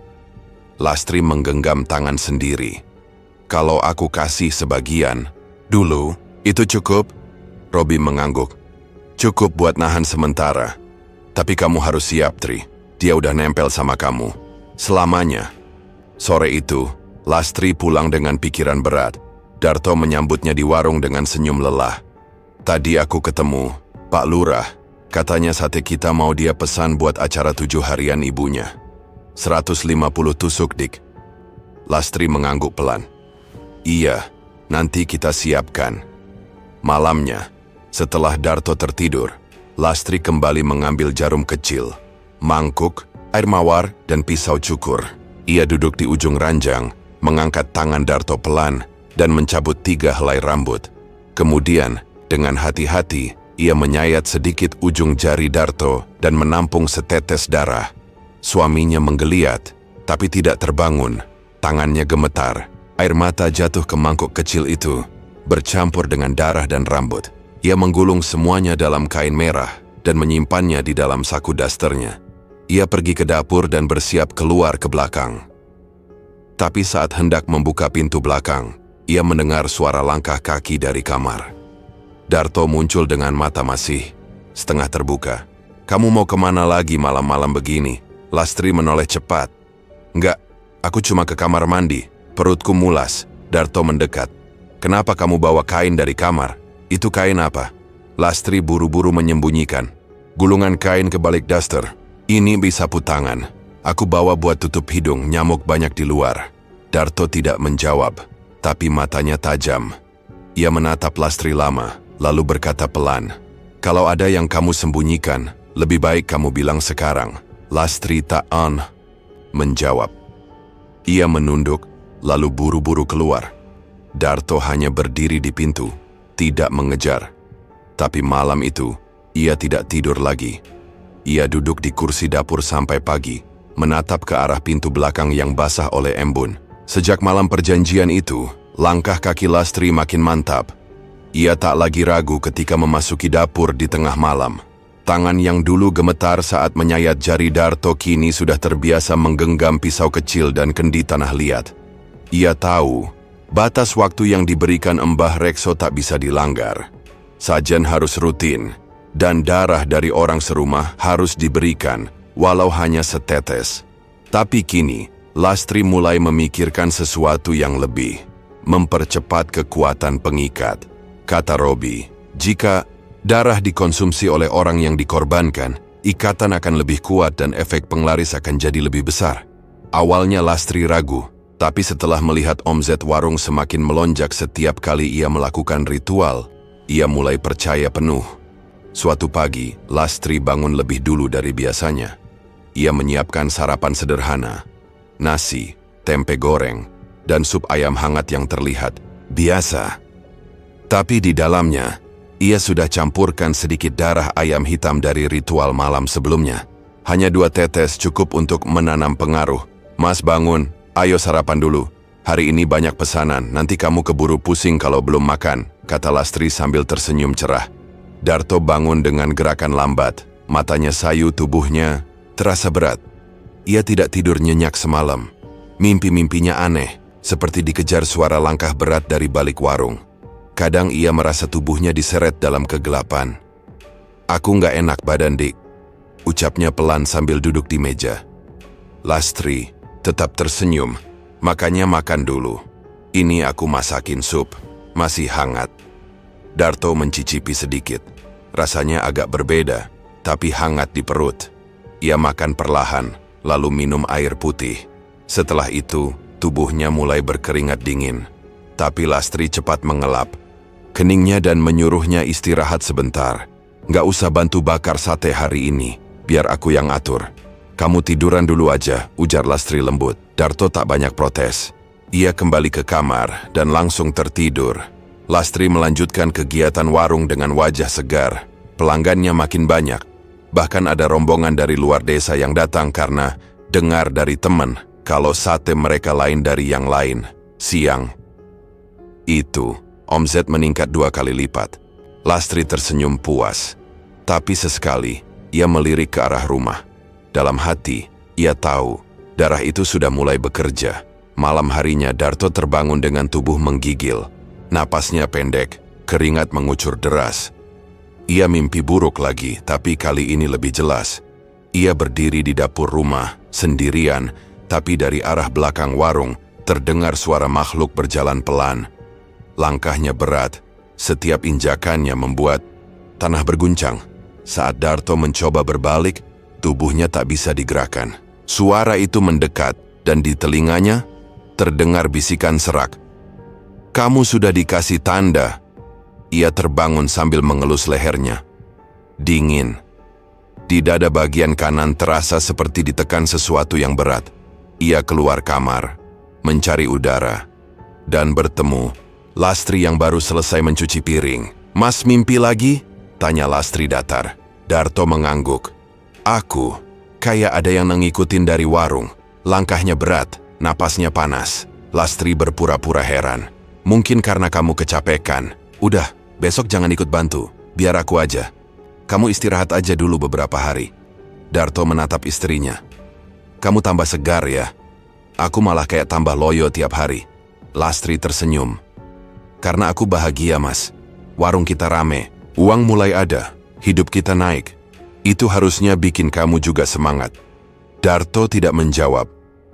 S1: Lastri menggenggam tangan sendiri. Kalau aku kasih sebagian, dulu, itu cukup? Robi mengangguk. Cukup buat nahan sementara. Tapi kamu harus siap, Tri. Dia udah nempel sama kamu. Selamanya. Sore itu, Lastri pulang dengan pikiran berat. Darto menyambutnya di warung dengan senyum lelah. Tadi aku ketemu Pak Lurah. Katanya sate kita mau dia pesan buat acara 7 harian ibunya. 150 tusuk, Dik. Lastri mengangguk pelan. Iya, nanti kita siapkan. Malamnya, setelah Darto tertidur, Lastri kembali mengambil jarum kecil, mangkuk, air mawar, dan pisau cukur. Ia duduk di ujung ranjang, mengangkat tangan Darto pelan, dan mencabut 3 helai rambut. Kemudian, dengan hati-hati, ia menyayat sedikit ujung jari Darto dan menampung setetes darah. Suaminya menggeliat, tapi tidak terbangun. Tangannya gemetar, air mata jatuh ke mangkuk kecil itu, bercampur dengan darah dan rambut. Ia menggulung semuanya dalam kain merah dan menyimpannya di dalam saku dasternya. Ia pergi ke dapur dan bersiap keluar ke belakang. Tapi saat hendak membuka pintu belakang, ia mendengar suara langkah kaki dari kamar. Darto muncul dengan mata masih setengah terbuka. Kamu mau kemana lagi malam-malam begini? Lastri menoleh cepat. Enggak, aku cuma ke kamar mandi. Perutku mulas. Darto mendekat. Kenapa kamu bawa kain dari kamar? Itu kain apa? Lastri buru-buru menyembunyikan. Gulungan kain ke balik daster. Ini sapu tangan. Aku bawa buat tutup hidung, nyamuk banyak di luar. Darto tidak menjawab, tapi matanya tajam. Ia menatap Lastri lama, lalu berkata pelan. Kalau ada yang kamu sembunyikan, lebih baik kamu bilang sekarang. Lastri tak menjawab. Ia menunduk, lalu buru-buru keluar. Darto hanya berdiri di pintu, tidak mengejar. Tapi malam itu, ia tidak tidur lagi. Ia duduk di kursi dapur sampai pagi, menatap ke arah pintu belakang yang basah oleh embun. Sejak malam perjanjian itu, langkah kaki Lastri makin mantap. Ia tak lagi ragu ketika memasuki dapur di tengah malam. Tangan yang dulu gemetar saat menyayat jari Darto kini sudah terbiasa menggenggam pisau kecil dan kendi tanah liat. Ia tahu, batas waktu yang diberikan Mbah Rekso tak bisa dilanggar. Sajen harus rutin, dan darah dari orang serumah harus diberikan, walau hanya setetes. Tapi kini, Lastri mulai memikirkan sesuatu yang lebih. Mempercepat kekuatan pengikat. Kata Robi, jika darah dikonsumsi oleh orang yang dikorbankan, ikatan akan lebih kuat dan efek penglaris akan jadi lebih besar. Awalnya Lastri ragu, tapi setelah melihat omset warung semakin melonjak setiap kali ia melakukan ritual, ia mulai percaya penuh. Suatu pagi, Lastri bangun lebih dulu dari biasanya. Ia menyiapkan sarapan sederhana, nasi, tempe goreng, dan sup ayam hangat yang terlihat biasa. Tapi di dalamnya, ia sudah campurkan sedikit darah ayam hitam dari ritual malam sebelumnya. Hanya 2 tetes cukup untuk menanam pengaruh. Mas bangun, ayo sarapan dulu. Hari ini banyak pesanan, nanti kamu keburu pusing kalau belum makan, kata Lastri sambil tersenyum cerah. Darto bangun dengan gerakan lambat, matanya sayu, tubuhnya terasa berat. Ia tidak tidur nyenyak semalam. Mimpi-mimpinya aneh, seperti dikejar suara langkah berat dari balik warung. Kadang ia merasa tubuhnya diseret dalam kegelapan. Aku nggak enak badan, Dik, ucapnya pelan sambil duduk di meja. Lastri tetap tersenyum, makanya makan dulu. Ini aku masakin sup, masih hangat. Darto mencicipi sedikit. Rasanya agak berbeda, tapi hangat di perut. Ia makan perlahan, lalu minum air putih. Setelah itu, tubuhnya mulai berkeringat dingin. Tapi Lastri cepat mengelap keningnya dan menyuruhnya istirahat sebentar. Nggak usah bantu bakar sate hari ini, biar aku yang atur. Kamu tiduran dulu aja, ujar Lastri lembut. Darto tak banyak protes. Ia kembali ke kamar dan langsung tertidur. Lastri melanjutkan kegiatan warung dengan wajah segar. Pelanggannya makin banyak. Bahkan ada rombongan dari luar desa yang datang karena dengar dari teman kalau sate mereka lain dari yang lain. Siang itu, omset meningkat 2 kali lipat. Lastri tersenyum puas. Tapi sesekali, ia melirik ke arah rumah. Dalam hati, ia tahu, darah itu sudah mulai bekerja. Malam harinya Darto terbangun dengan tubuh menggigil. Napasnya pendek, keringat mengucur deras. Ia mimpi buruk lagi, tapi kali ini lebih jelas. Ia berdiri di dapur rumah, sendirian, tapi dari arah belakang warung, terdengar suara makhluk berjalan pelan. Langkahnya berat, setiap injakannya membuat tanah berguncang. Saat Darto mencoba berbalik, tubuhnya tak bisa digerakkan. Suara itu mendekat, dan di telinganya terdengar bisikan serak. Kamu sudah dikasih tanda. Ia terbangun sambil mengelus lehernya. Dingin. Di dada bagian kanan terasa seperti ditekan sesuatu yang berat. Ia keluar kamar, mencari udara, dan bertemu Lastri yang baru selesai mencuci piring. Mas mimpi lagi? Tanya Lastri datar. Darto mengangguk. Aku, kayak ada yang ngikutin dari warung. Langkahnya berat, napasnya panas. Lastri berpura-pura heran. Mungkin karena kamu kecapekan. Udah, besok jangan ikut bantu, biar aku aja. Kamu istirahat aja dulu beberapa hari. Darto menatap istrinya. Kamu tambah segar ya. Aku malah kayak tambah loyo tiap hari. Lastri tersenyum. Karena aku bahagia, Mas. Warung kita rame, uang mulai ada, hidup kita naik. Itu harusnya bikin kamu juga semangat. Darto tidak menjawab.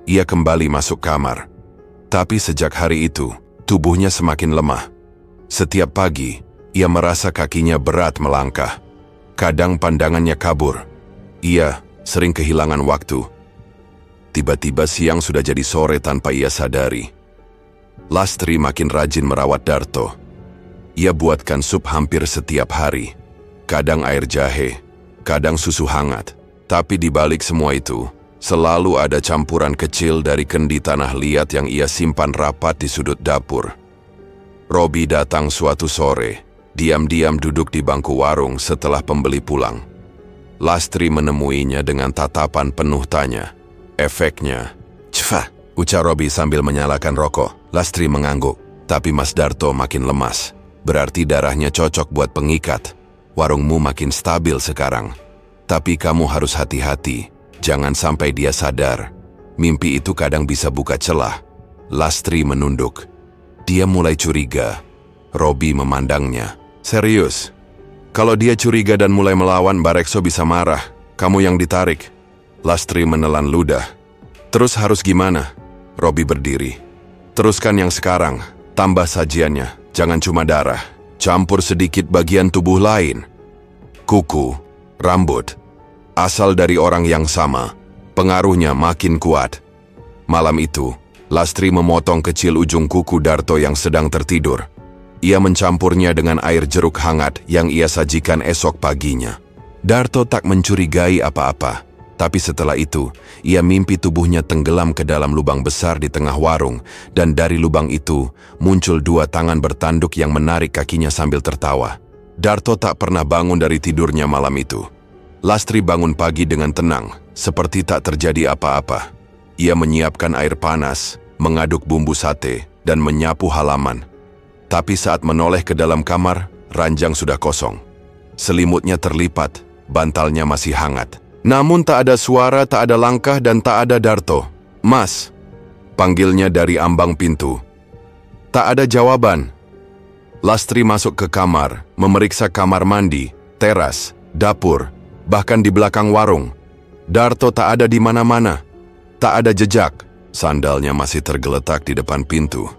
S1: Ia kembali masuk kamar. Tapi sejak hari itu, tubuhnya semakin lemah. Setiap pagi, ia merasa kakinya berat melangkah. Kadang pandangannya kabur. Ia sering kehilangan waktu. Tiba-tiba siang sudah jadi sore tanpa ia sadari. Lastri makin rajin merawat Darto. Ia buatkan sup hampir setiap hari. Kadang air jahe, kadang susu hangat. Tapi di balik semua itu, selalu ada campuran kecil dari kendi tanah liat yang ia simpan rapat di sudut dapur. Robi datang suatu sore, diam-diam duduk di bangku warung setelah pembeli pulang. Lastri menemuinya dengan tatapan penuh tanya. Efeknya, "Cfah," ucap Robi sambil menyalakan rokok. Lastri mengangguk, tapi Mas Darto makin lemas. Berarti darahnya cocok buat pengikat. warungmu makin stabil sekarang. Tapi kamu harus hati-hati, jangan sampai dia sadar. Mimpi itu kadang bisa buka celah. Lastri menunduk. Dia mulai curiga. Robi memandangnya. Serius? Kalau dia curiga dan mulai melawan, Barekso bisa marah. Kamu yang ditarik. Lastri menelan ludah. Terus harus gimana? Robi berdiri. Teruskan yang sekarang. Tambah sajiannya. Jangan cuma darah. Campur sedikit bagian tubuh lain. Kuku, rambut. Asal dari orang yang sama. Pengaruhnya makin kuat. Malam itu, Lastri memotong kecil ujung kuku Darto yang sedang tertidur. Ia mencampurnya dengan air jeruk hangat yang ia sajikan esok paginya. Darto tak mencurigai apa-apa, tapi setelah itu, ia mimpi tubuhnya tenggelam ke dalam lubang besar di tengah warung, dan dari lubang itu, muncul dua tangan bertanduk yang menarik kakinya sambil tertawa. Darto tak pernah bangun dari tidurnya malam itu. Lastri bangun pagi dengan tenang, seperti tak terjadi apa-apa. Ia menyiapkan air panas, mengaduk bumbu sate, dan menyapu halaman. Tapi saat menoleh ke dalam kamar, ranjang sudah kosong. Selimutnya terlipat, bantalnya masih hangat. Namun tak ada suara, tak ada langkah, dan tak ada Darto. Mas, panggilnya dari ambang pintu. Tak ada jawaban. Lastri masuk ke kamar, memeriksa kamar mandi, teras, dapur, bahkan di belakang warung. Darto tak ada di mana-mana. Tak ada jejak. Sandalnya masih tergeletak di depan pintu.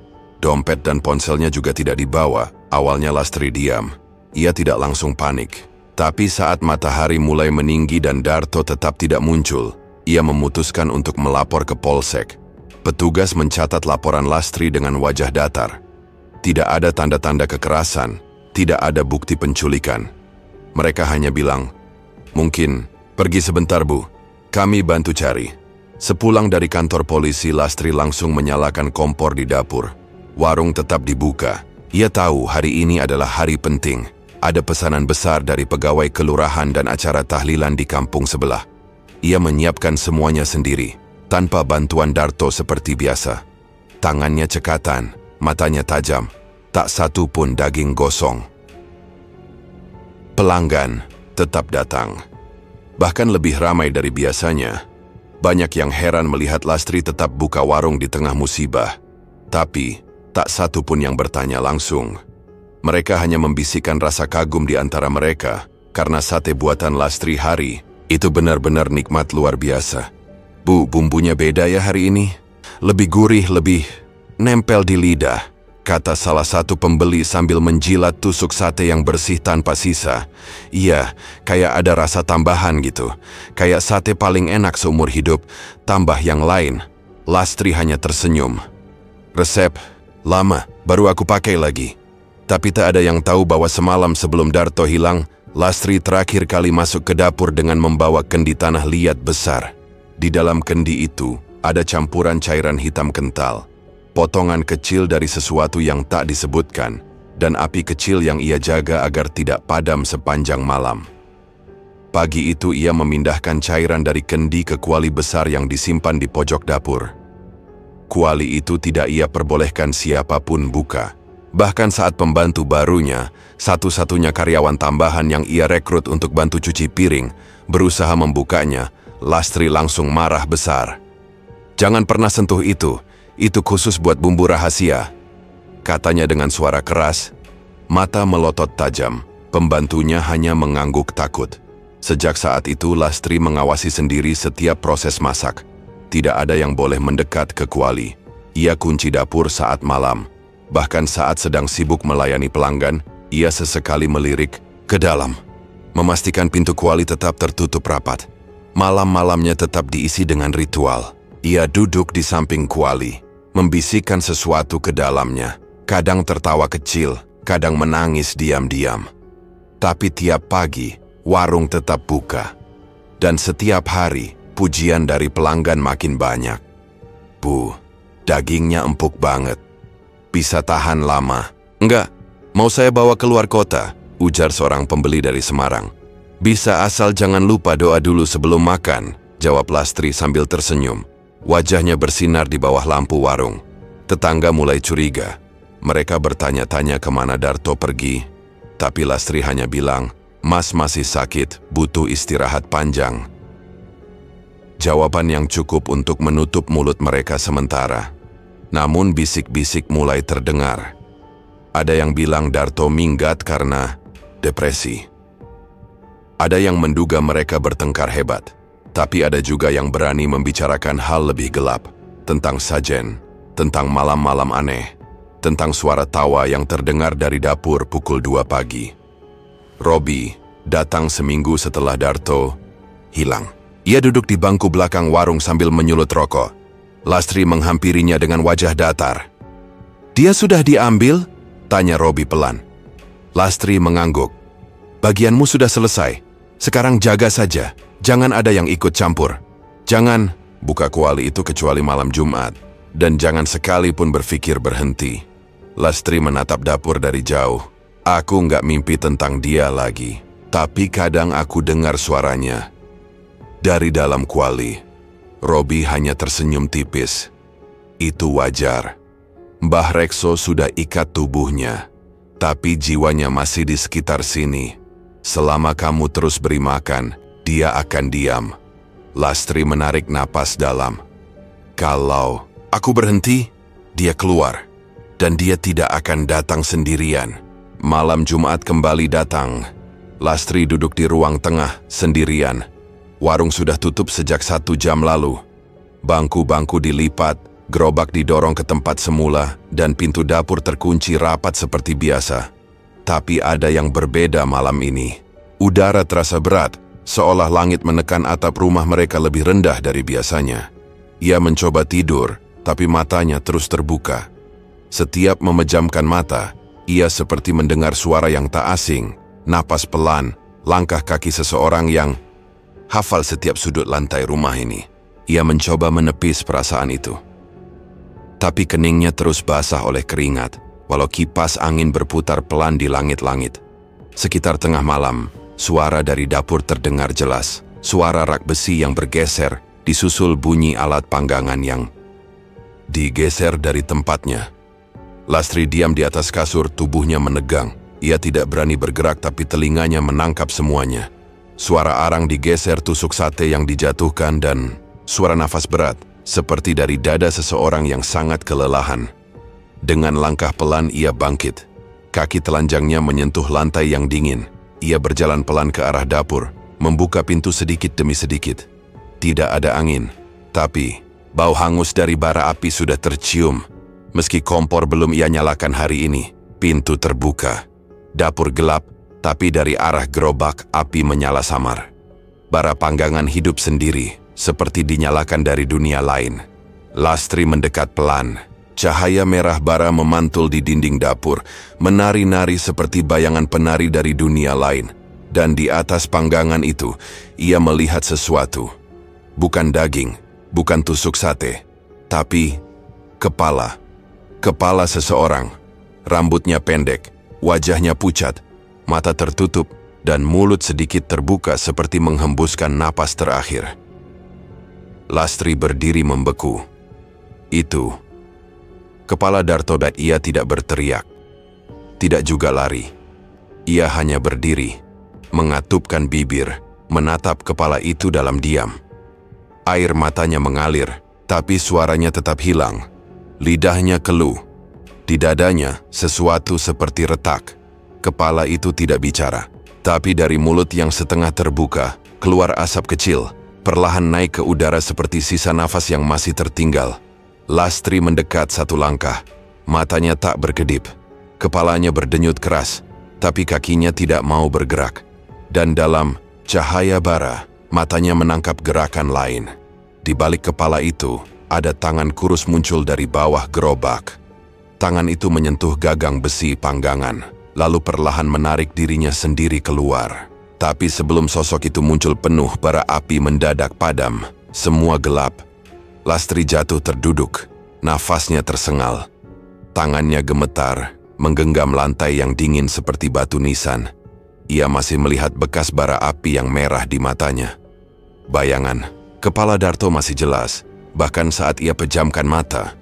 S1: Dompet dan ponselnya juga tidak dibawa. Awalnya Lastri diam. Ia tidak langsung panik. Tapi saat matahari mulai meninggi dan Darto tetap tidak muncul, ia memutuskan untuk melapor ke Polsek. Petugas mencatat laporan Lastri dengan wajah datar. Tidak ada tanda-tanda kekerasan, tidak ada bukti penculikan. Mereka hanya bilang, "Mungkin, pergi sebentar Bu, kami bantu cari." Sepulang dari kantor polisi, Lastri langsung menyalakan kompor di dapur. Warung tetap dibuka. Ia tahu hari ini adalah hari penting. Ada pesanan besar dari pegawai kelurahan dan acara tahlilan di kampung sebelah. Ia menyiapkan semuanya sendiri, tanpa bantuan Darto seperti biasa. Tangannya cekatan, matanya tajam, tak satu pun daging gosong. Pelanggan tetap datang. Bahkan lebih ramai dari biasanya. Banyak yang heran melihat Lastri tetap buka warung di tengah musibah. Tapi, tak satu pun yang bertanya langsung. Mereka hanya membisikkan rasa kagum di antara mereka, karena sate buatan Lastri hari itu benar-benar nikmat luar biasa. Bu, bumbunya beda ya hari ini. Lebih gurih, lebih nempel di lidah, kata salah satu pembeli sambil menjilat tusuk sate yang bersih tanpa sisa. Iya, kayak ada rasa tambahan gitu. Kayak sate paling enak seumur hidup, tambah yang lain. Lastri hanya tersenyum. Resep lama, baru aku pakai lagi. Tapi tak ada yang tahu bahwa semalam sebelum Darto hilang, Lastri terakhir kali masuk ke dapur dengan membawa kendi tanah liat besar. Di dalam kendi itu, ada campuran cairan hitam kental, potongan kecil dari sesuatu yang tak disebutkan, dan api kecil yang ia jaga agar tidak padam sepanjang malam. Pagi itu ia memindahkan cairan dari kendi ke kuali besar yang disimpan di pojok dapur. Kuali itu tidak ia perbolehkan siapapun buka. Bahkan saat pembantu barunya, satu-satunya karyawan tambahan yang ia rekrut untuk bantu cuci piring, berusaha membukanya, Lastri langsung marah besar. "Jangan pernah sentuh itu khusus buat bumbu rahasia," katanya dengan suara keras. Mata melotot tajam, pembantunya hanya mengangguk takut. Sejak saat itu Lastri mengawasi sendiri setiap proses masak. Tidak ada yang boleh mendekat ke kuali. Ia kunci dapur saat malam. Bahkan saat sedang sibuk melayani pelanggan, ia sesekali melirik ke dalam, memastikan pintu kuali tetap tertutup rapat. Malam-malamnya tetap diisi dengan ritual. Ia duduk di samping kuali, membisikkan sesuatu ke dalamnya. Kadang tertawa kecil, kadang menangis diam-diam. Tapi tiap pagi, warung tetap buka. Dan setiap hari, pujian dari pelanggan makin banyak. "Bu, dagingnya empuk banget. Bisa tahan lama." "Enggak, mau saya bawa keluar kota," ujar seorang pembeli dari Semarang. "Bisa asal jangan lupa doa dulu sebelum makan," jawab Lastri sambil tersenyum. Wajahnya bersinar di bawah lampu warung. Tetangga mulai curiga. Mereka bertanya-tanya kemana Darto pergi. Tapi Lastri hanya bilang, Mas masih sakit, butuh istirahat panjang. Jawaban yang cukup untuk menutup mulut mereka sementara. Namun bisik-bisik mulai terdengar. Ada yang bilang Darto minggat karena depresi. Ada yang menduga mereka bertengkar hebat. Tapi ada juga yang berani membicarakan hal lebih gelap. Tentang Sajen, tentang malam-malam aneh, tentang suara tawa yang terdengar dari dapur pukul 2 pagi. Robi datang seminggu setelah Darto hilang. Ia duduk di bangku belakang warung sambil menyulut rokok. Lastri menghampirinya dengan wajah datar. "Dia sudah diambil?" tanya Robi pelan. Lastri mengangguk. "Bagianmu sudah selesai. Sekarang jaga saja. Jangan ada yang ikut campur. Jangan buka kuali itu kecuali malam Jumat. Dan jangan sekalipun berpikir berhenti." Lastri menatap dapur dari jauh. "Aku nggak mimpi tentang dia lagi. Tapi kadang aku dengar suaranya." Dari dalam kuali, Robi hanya tersenyum tipis. Itu wajar. Mbah Rekso sudah ikat tubuhnya, tapi jiwanya masih di sekitar sini. Selama kamu terus beri makan, dia akan diam. Lastri menarik napas dalam. Kalau aku berhenti, dia keluar. Dan dia tidak akan datang sendirian. Malam Jumat kembali datang. Lastri duduk di ruang tengah, sendirian. Warung sudah tutup sejak 1 jam lalu. Bangku-bangku dilipat, gerobak didorong ke tempat semula, dan pintu dapur terkunci rapat seperti biasa. Tapi ada yang berbeda malam ini. Udara terasa berat, seolah langit menekan atap rumah mereka lebih rendah dari biasanya. Ia mencoba tidur, tapi matanya terus terbuka. Setiap memejamkan mata, ia seperti mendengar suara yang tak asing, napas pelan, langkah kaki seseorang yang hafal setiap sudut lantai rumah ini. Ia mencoba menepis perasaan itu. Tapi keningnya terus basah oleh keringat, walau kipas angin berputar pelan di langit-langit. Sekitar tengah malam, suara dari dapur terdengar jelas. Suara rak besi yang bergeser, disusul bunyi alat panggangan yang digeser dari tempatnya. Lastri diam di atas kasur, tubuhnya menegang. Ia tidak berani bergerak tapi telinganya menangkap semuanya. Suara arang digeser tusuk sate yang dijatuhkan dan suara nafas berat, seperti dari dada seseorang yang sangat kelelahan. Dengan langkah pelan ia bangkit. Kaki telanjangnya menyentuh lantai yang dingin. Ia berjalan pelan ke arah dapur, membuka pintu sedikit demi sedikit. Tidak ada angin, tapi bau hangus dari bara api sudah tercium. Meski kompor belum ia nyalakan hari ini, pintu terbuka. Dapur gelap, tapi dari arah gerobak api menyala samar. Bara panggangan hidup sendiri, seperti dinyalakan dari dunia lain. Lastri mendekat pelan. Cahaya merah bara memantul di dinding dapur, menari-nari seperti bayangan penari dari dunia lain. Dan di atas panggangan itu, ia melihat sesuatu. Bukan daging, bukan tusuk sate, tapi kepala. Kepala seseorang. Rambutnya pendek, wajahnya pucat, mata tertutup, dan mulut sedikit terbuka seperti menghembuskan napas terakhir. Lastri berdiri membeku. Itu kepala Darto dan ia tidak berteriak. Tidak juga lari. Ia hanya berdiri, mengatupkan bibir, menatap kepala itu dalam diam. Air matanya mengalir, tapi suaranya tetap hilang. Lidahnya keluh. Di dadanya, sesuatu seperti retak. Kepala itu tidak bicara. Tapi dari mulut yang setengah terbuka, keluar asap kecil, perlahan naik ke udara seperti sisa nafas yang masih tertinggal. Lastri mendekat 1 langkah. Matanya tak berkedip. Kepalanya berdenyut keras, tapi kakinya tidak mau bergerak. Dan dalam cahaya bara, matanya menangkap gerakan lain. Di balik kepala itu, ada tangan kurus muncul dari bawah gerobak. Tangan itu menyentuh gagang besi panggangan, lalu perlahan menarik dirinya sendiri keluar. Tapi sebelum sosok itu muncul penuh, bara api mendadak padam. Semua gelap. Lastri jatuh terduduk, nafasnya tersengal. Tangannya gemetar, menggenggam lantai yang dingin seperti batu nisan. Ia masih melihat bekas bara api yang merah di matanya. Bayangan, kepala Darto masih jelas, bahkan saat ia pejamkan mata.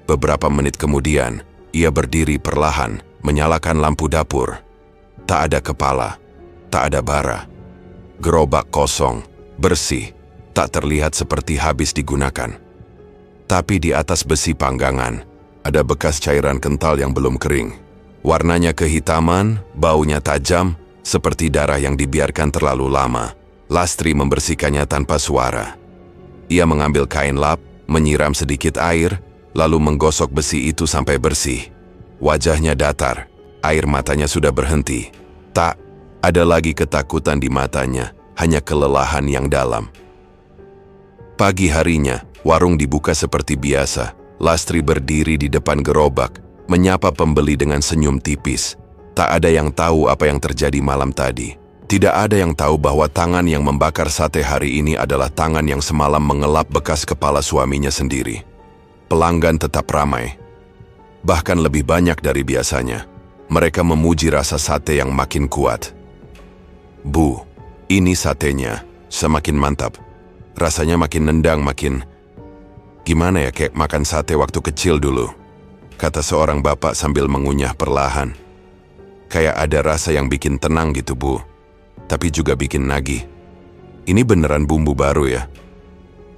S1: Beberapa menit kemudian, ia berdiri perlahan, menyalakan lampu dapur. Tak ada kepala, tak ada bara. Gerobak kosong, bersih, tak terlihat seperti habis digunakan. Tapi di atas besi panggangan, ada bekas cairan kental yang belum kering. Warnanya kehitaman, baunya tajam, seperti darah yang dibiarkan terlalu lama. Lastri membersihkannya tanpa suara. Ia mengambil kain lap, menyiram sedikit air, lalu menggosok besi itu sampai bersih. Wajahnya datar, air matanya sudah berhenti. Tak ada lagi ketakutan di matanya, hanya kelelahan yang dalam. Pagi harinya, warung dibuka seperti biasa. Lastri berdiri di depan gerobak, menyapa pembeli dengan senyum tipis. Tak ada yang tahu apa yang terjadi malam tadi. Tidak ada yang tahu bahwa tangan yang membakar sate hari ini adalah tangan yang semalam mengelap bekas kepala suaminya sendiri. Pelanggan tetap ramai. Bahkan lebih banyak dari biasanya. Mereka memuji rasa sate yang makin kuat. "Bu, ini satenya, semakin mantap. Rasanya makin nendang, makin... Gimana ya kayak makan sate waktu kecil dulu," kata seorang bapak sambil mengunyah perlahan. "Kayak ada rasa yang bikin tenang gitu, Bu. Tapi juga bikin nagih. Ini beneran bumbu baru ya?"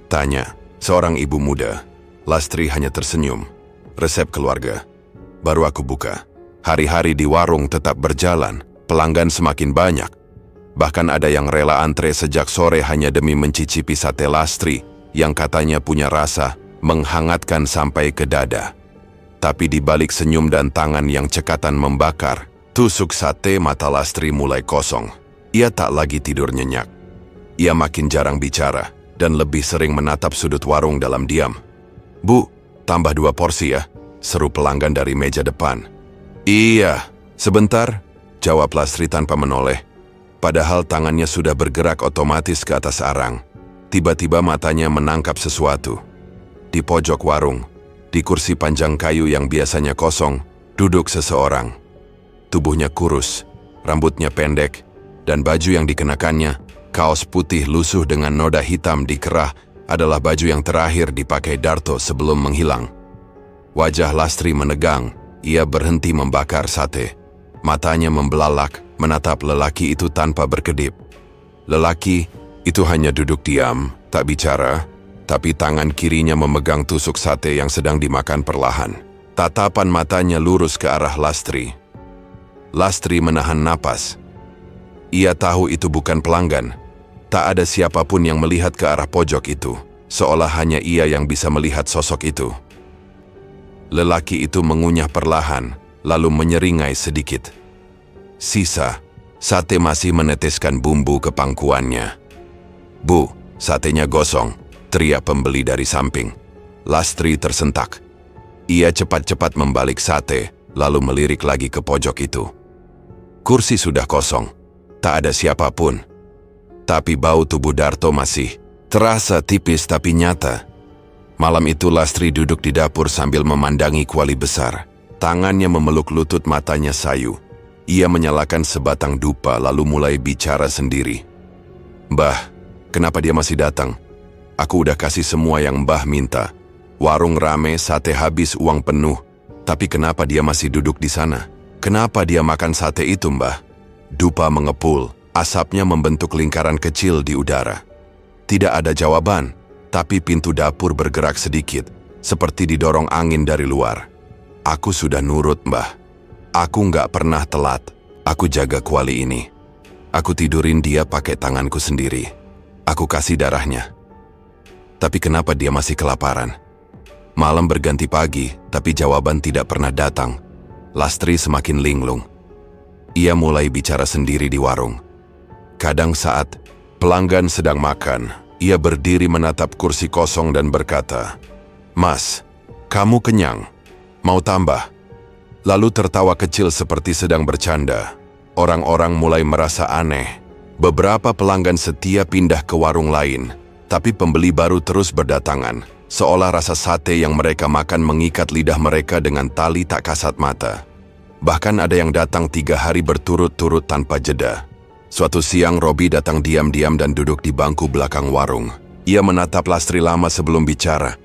S1: tanya seorang ibu muda. Lastri hanya tersenyum. "Resep keluarga. Baru aku buka." Hari-hari di warung tetap berjalan. Pelanggan semakin banyak. Bahkan ada yang rela antre sejak sore hanya demi mencicipi sate Lastri yang katanya punya rasa menghangatkan sampai ke dada. Tapi di balik senyum dan tangan yang cekatan membakar, tusuk sate, mata Lastri mulai kosong. Ia tak lagi tidur nyenyak. Ia makin jarang bicara dan lebih sering menatap sudut warung dalam diam. "Bu, tambah 2 porsi ya," seru pelanggan dari meja depan. "Iya, sebentar," jawab Lastri tanpa menoleh. Padahal tangannya sudah bergerak otomatis ke atas arang. Tiba-tiba matanya menangkap sesuatu. Di pojok warung, di kursi panjang kayu yang biasanya kosong, duduk seseorang. Tubuhnya kurus, rambutnya pendek, dan baju yang dikenakannya, kaos putih lusuh dengan noda hitam di kerah, adalah baju yang terakhir dipakai Darto sebelum menghilang. Wajah Lastri menegang, ia berhenti membakar sate. Matanya membelalak, menatap lelaki itu tanpa berkedip. Lelaki itu hanya duduk diam, tak bicara, tapi tangan kirinya memegang tusuk sate yang sedang dimakan perlahan. Tatapan matanya lurus ke arah Lastri. Lastri menahan napas. Ia tahu itu bukan pelanggan. Tak ada siapapun yang melihat ke arah pojok itu, seolah hanya ia yang bisa melihat sosok itu. Lelaki itu mengunyah perlahan, lalu menyeringai sedikit. Sisa, sate masih meneteskan bumbu ke pangkuannya. "Bu, satenya gosong," teriak pembeli dari samping. Lastri tersentak. Ia cepat-cepat membalik sate, lalu melirik lagi ke pojok itu. Kursi sudah kosong. Tak ada siapapun. Tapi bau tubuh Darto masih terasa tipis tapi nyata. Malam itu Lastri duduk di dapur sambil memandangi kuali besar. Tangannya memeluk lutut, matanya sayu. Ia menyalakan sebatang dupa lalu mulai bicara sendiri. "Mbah, kenapa dia masih datang? Aku udah kasih semua yang Mbah minta. Warung rame, sate habis, uang penuh. Tapi kenapa dia masih duduk di sana? Kenapa dia makan sate itu, Mbah?" Dupa mengepul, asapnya membentuk lingkaran kecil di udara. Tidak ada jawaban, tapi pintu dapur bergerak sedikit, seperti didorong angin dari luar. "Aku sudah nurut, Mbah. Aku nggak pernah telat. Aku jaga kuali ini. Aku tidurin dia pakai tanganku sendiri. Aku kasih darahnya. Tapi kenapa dia masih kelaparan?" Malam berganti pagi, tapi jawaban tidak pernah datang. Lastri semakin linglung. Ia mulai bicara sendiri di warung. Kadang saat pelanggan sedang makan, ia berdiri menatap kursi kosong dan berkata, "Mas, kamu kenyang? Mau tambah?" Lalu tertawa kecil seperti sedang bercanda. Orang-orang mulai merasa aneh. Beberapa pelanggan setia pindah ke warung lain, tapi pembeli baru terus berdatangan, seolah rasa sate yang mereka makan mengikat lidah mereka dengan tali tak kasat mata. Bahkan ada yang datang 3 hari berturut-turut tanpa jeda. Suatu siang Robi datang diam-diam dan duduk di bangku belakang warung. Ia menatap Lastri lama sebelum bicara.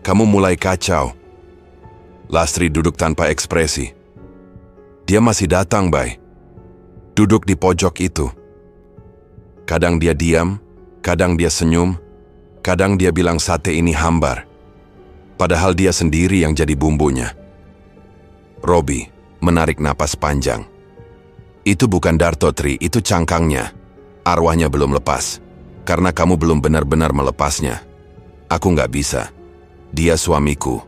S1: "Kamu mulai kacau." Lastri duduk tanpa ekspresi. "Dia masih datang, Bay." duduk di pojok itu. Kadang dia diam, kadang dia senyum, kadang dia bilang sate ini hambar. Padahal dia sendiri yang jadi bumbunya. Robi menarik napas panjang. Itu bukan Darto, Tri, itu cangkangnya. Arwahnya belum lepas, karena kamu belum benar-benar melepasnya. Aku nggak bisa. Dia suamiku.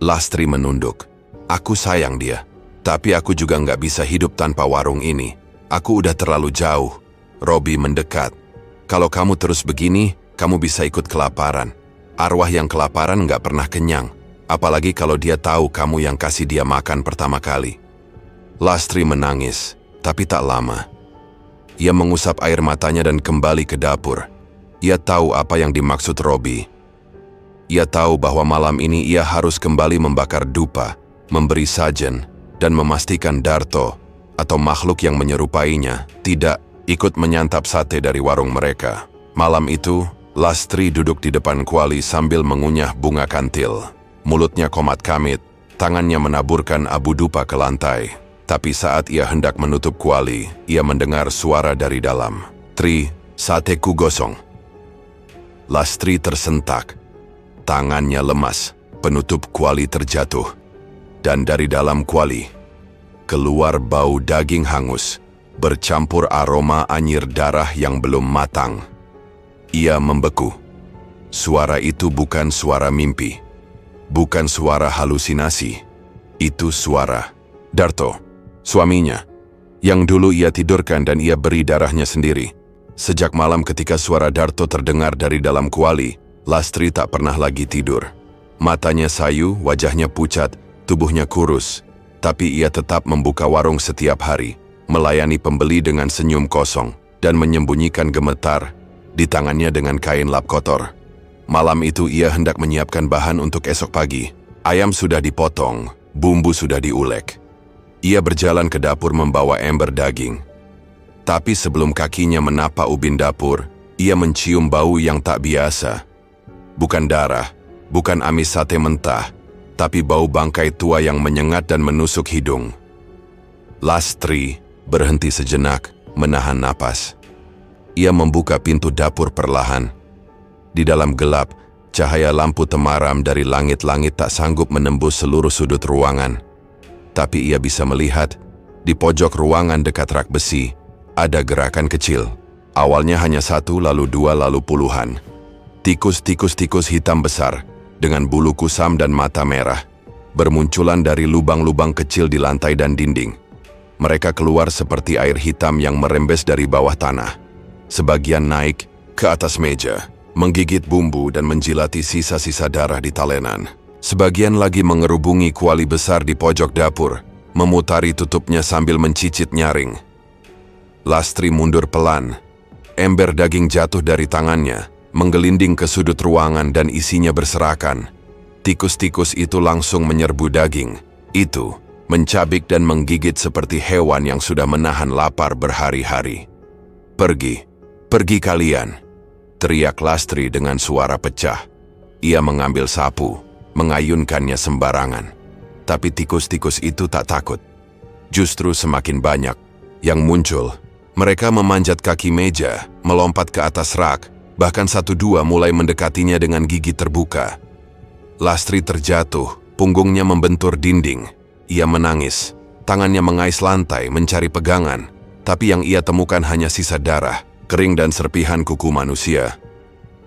S1: Lastri menunduk. Aku sayang dia, tapi aku juga nggak bisa hidup tanpa warung ini. Aku udah terlalu jauh. Robi mendekat. Kalau kamu terus begini, kamu bisa ikut kelaparan. Arwah yang kelaparan nggak pernah kenyang. Apalagi kalau dia tahu kamu yang kasih dia makan pertama kali. Lastri menangis, tapi tak lama. Ia mengusap air matanya dan kembali ke dapur. Ia tahu apa yang dimaksud Robi. Ia tahu bahwa malam ini ia harus kembali membakar dupa, memberi sajen, dan memastikan Darto atau makhluk yang menyerupainya tidak ikut menyantap sate dari warung mereka. Malam itu, Lastri duduk di depan kuali sambil mengunyah bunga kantil. Mulutnya komat kamit, tangannya menaburkan abu dupa ke lantai. Tapi saat ia hendak menutup kuali, ia mendengar suara dari dalam. Tri, sateku gosong. Lastri tersentak. Tangannya lemas, penutup kuali terjatuh. Dan dari dalam kuali, keluar bau daging hangus, bercampur aroma anyir darah yang belum matang. Ia membeku. Suara itu bukan suara mimpi. Bukan suara halusinasi. Itu suara Darto, suaminya, yang dulu ia tidurkan dan ia beri darahnya sendiri. Sejak malam ketika suara Darto terdengar dari dalam kuali, Lastri tak pernah lagi tidur. Matanya sayu, wajahnya pucat, tubuhnya kurus. Tapi ia tetap membuka warung setiap hari, melayani pembeli dengan senyum kosong, dan menyembunyikan gemetar di tangannya dengan kain lap kotor. Malam itu ia hendak menyiapkan bahan untuk esok pagi. Ayam sudah dipotong, bumbu sudah diulek. Ia berjalan ke dapur membawa ember daging. Tapi sebelum kakinya menapa ubin dapur, ia mencium bau yang tak biasa. Bukan darah, bukan amis sate mentah, tapi bau bangkai tua yang menyengat dan menusuk hidung. Lastri berhenti sejenak, menahan napas. Ia membuka pintu dapur perlahan. Di dalam gelap, cahaya lampu temaram dari langit-langit tak sanggup menembus seluruh sudut ruangan. Tapi ia bisa melihat, di pojok ruangan dekat rak besi, ada gerakan kecil. Awalnya hanya satu, lalu dua, lalu puluhan. Tikus-tikus hitam besar, dengan bulu kusam dan mata merah, bermunculan dari lubang-lubang kecil di lantai dan dinding. Mereka keluar seperti air hitam yang merembes dari bawah tanah. Sebagian naik ke atas meja, menggigit bumbu dan menjilati sisa-sisa darah di talenan. Sebagian lagi mengerubungi kuali besar di pojok dapur, memutari tutupnya sambil mencicit nyaring. Lastri mundur pelan. Ember daging jatuh dari tangannya, menggelinding ke sudut ruangan dan isinya berserakan. Tikus-tikus itu langsung menyerbu daging itu, mencabik dan menggigit seperti hewan yang sudah menahan lapar berhari-hari. "Pergi, pergi kalian!" teriak Lastri dengan suara pecah. Ia mengambil sapu, mengayunkannya sembarangan. Tapi tikus-tikus itu tak takut. Justru semakin banyak yang muncul. Mereka memanjat kaki meja, melompat ke atas rak, bahkan satu dua mulai mendekatinya dengan gigi terbuka. Lastri terjatuh, punggungnya membentur dinding. Ia menangis, tangannya mengais lantai mencari pegangan, tapi yang ia temukan hanya sisa darah, kering dan serpihan kuku manusia.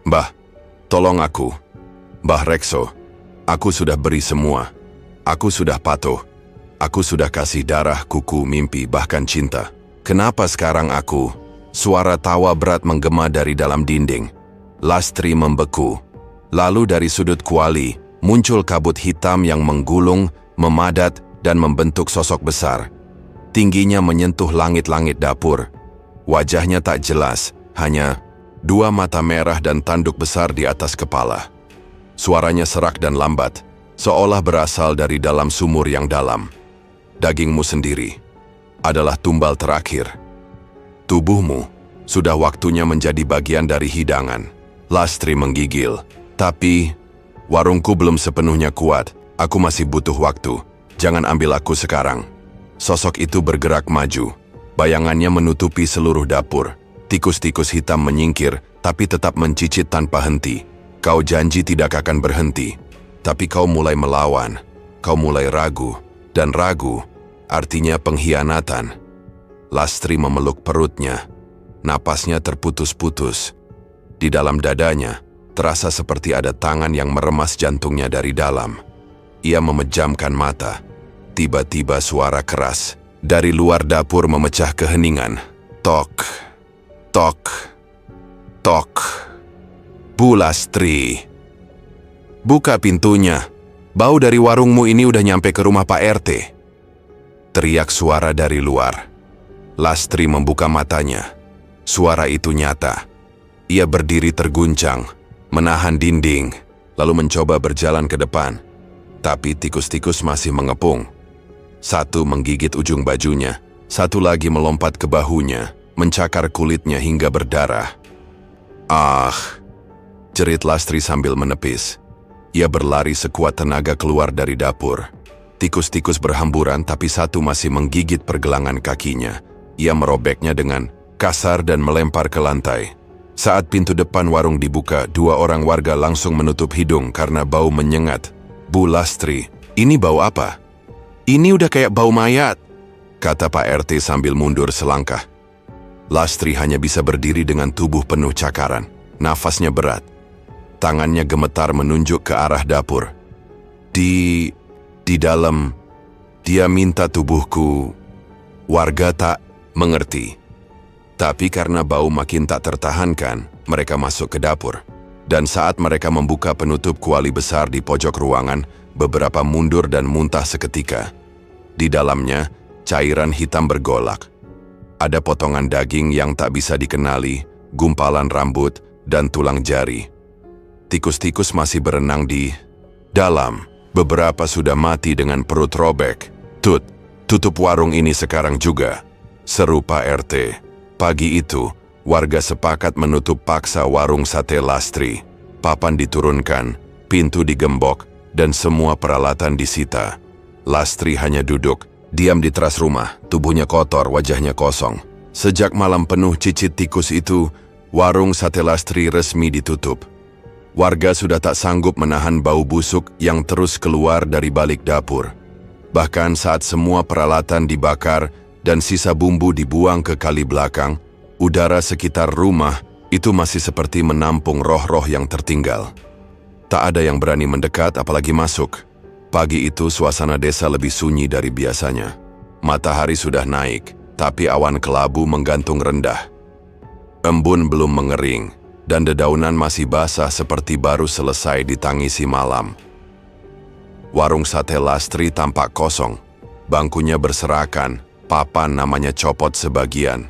S1: "Mbah, tolong aku. Mbah Rekso, aku sudah beri semua. Aku sudah patuh. Aku sudah kasih darah, kuku, mimpi, bahkan cinta. Kenapa sekarang aku?" Suara tawa berat menggema dari dalam dinding. Lastri membeku. Lalu dari sudut kuali, muncul kabut hitam yang menggulung, memadat, dan membentuk sosok besar. Tingginya menyentuh langit-langit dapur. Wajahnya tak jelas, hanya dua mata merah dan tanduk besar di atas kepala. Suaranya serak dan lambat, seolah berasal dari dalam sumur yang dalam. "Dagingmu sendiri adalah tumbal terakhir. Tubuhmu sudah waktunya menjadi bagian dari hidangan." Lastri menggigil. "Tapi warungku belum sepenuhnya kuat. Aku masih butuh waktu. Jangan ambil aku sekarang." Sosok itu bergerak maju. Bayangannya menutupi seluruh dapur. Tikus-tikus hitam menyingkir, tapi tetap mencicit tanpa henti. Kau janji tidak akan berhenti. Tapi kau mulai melawan. Kau mulai ragu. Dan ragu artinya pengkhianatan. Lastri memeluk perutnya. Napasnya terputus-putus. Di dalam dadanya, terasa seperti ada tangan yang meremas jantungnya dari dalam. Ia memejamkan mata. Tiba-tiba suara keras dari luar dapur memecah keheningan. Tok, tok, tok. Bu Lastri. Buka pintunya. Bau dari warungmu ini udah nyampe ke rumah Pak RT. Teriak suara dari luar. Lastri membuka matanya. Suara itu nyata. Ia berdiri terguncang, menahan dinding, lalu mencoba berjalan ke depan. Tapi tikus-tikus masih mengepung. Satu menggigit ujung bajunya, satu lagi melompat ke bahunya, mencakar kulitnya hingga berdarah. Ah, jerit Lastri sambil menepis. Ia berlari sekuat tenaga keluar dari dapur. Tikus-tikus berhamburan tapi satu masih menggigit pergelangan kakinya. Ia merobeknya dengan kasar dan melempar ke lantai. Saat pintu depan warung dibuka, dua orang warga langsung menutup hidung karena bau menyengat. Bu Lastri, ini bau apa? Ini udah kayak bau mayat, kata Pak RT sambil mundur selangkah. Lastri hanya bisa berdiri dengan tubuh penuh cakaran. Nafasnya berat. Tangannya gemetar menunjuk ke arah dapur. Di dalam, dia minta tubuhku. Warga tak mengerti. Tapi karena bau makin tak tertahankan, mereka masuk ke dapur. Dan saat mereka membuka penutup kuali besar di pojok ruangan, beberapa mundur dan muntah seketika. Di dalamnya, cairan hitam bergolak. Ada potongan daging yang tak bisa dikenali, gumpalan rambut, dan tulang jari. Tikus-tikus masih berenang di dalam. Beberapa sudah mati dengan perut robek. Tutup warung ini sekarang juga, seru Pak RT. Pagi itu, warga sepakat menutup paksa warung sate Lastri. Papan diturunkan, pintu digembok, dan semua peralatan disita. Lastri hanya duduk, diam di teras rumah, tubuhnya kotor, wajahnya kosong. Sejak malam penuh cicit tikus itu, warung sate Lastri resmi ditutup. Warga sudah tak sanggup menahan bau busuk yang terus keluar dari balik dapur. Bahkan saat semua peralatan dibakar dan sisa bumbu dibuang ke kali belakang, udara sekitar rumah itu masih seperti menampung roh-roh yang tertinggal. Tak ada yang berani mendekat apalagi masuk. Pagi itu suasana desa lebih sunyi dari biasanya. Matahari sudah naik, tapi awan kelabu menggantung rendah. Embun belum mengering, dan dedaunan masih basah seperti baru selesai ditangisi malam. Warung sate Lastri tampak kosong. Bangkunya berserakan, papan namanya copot sebagian.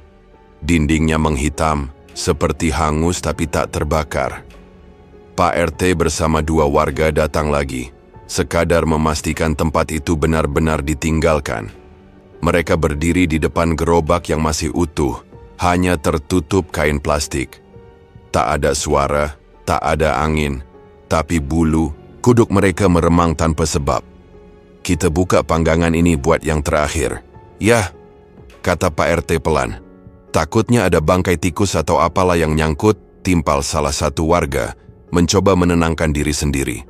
S1: Dindingnya menghitam, seperti hangus tapi tak terbakar. Pak RT bersama dua warga datang lagi, sekadar memastikan tempat itu benar-benar ditinggalkan. Mereka berdiri di depan gerobak yang masih utuh, hanya tertutup kain plastik. Tak ada suara, tak ada angin, tapi bulu, kuduk mereka meremang tanpa sebab. Kita buka panggangan ini buat yang terakhir. Ya, kata Pak RT pelan. Takutnya ada bangkai tikus atau apalah yang nyangkut, timpal salah satu warga, mencoba menenangkan diri sendiri.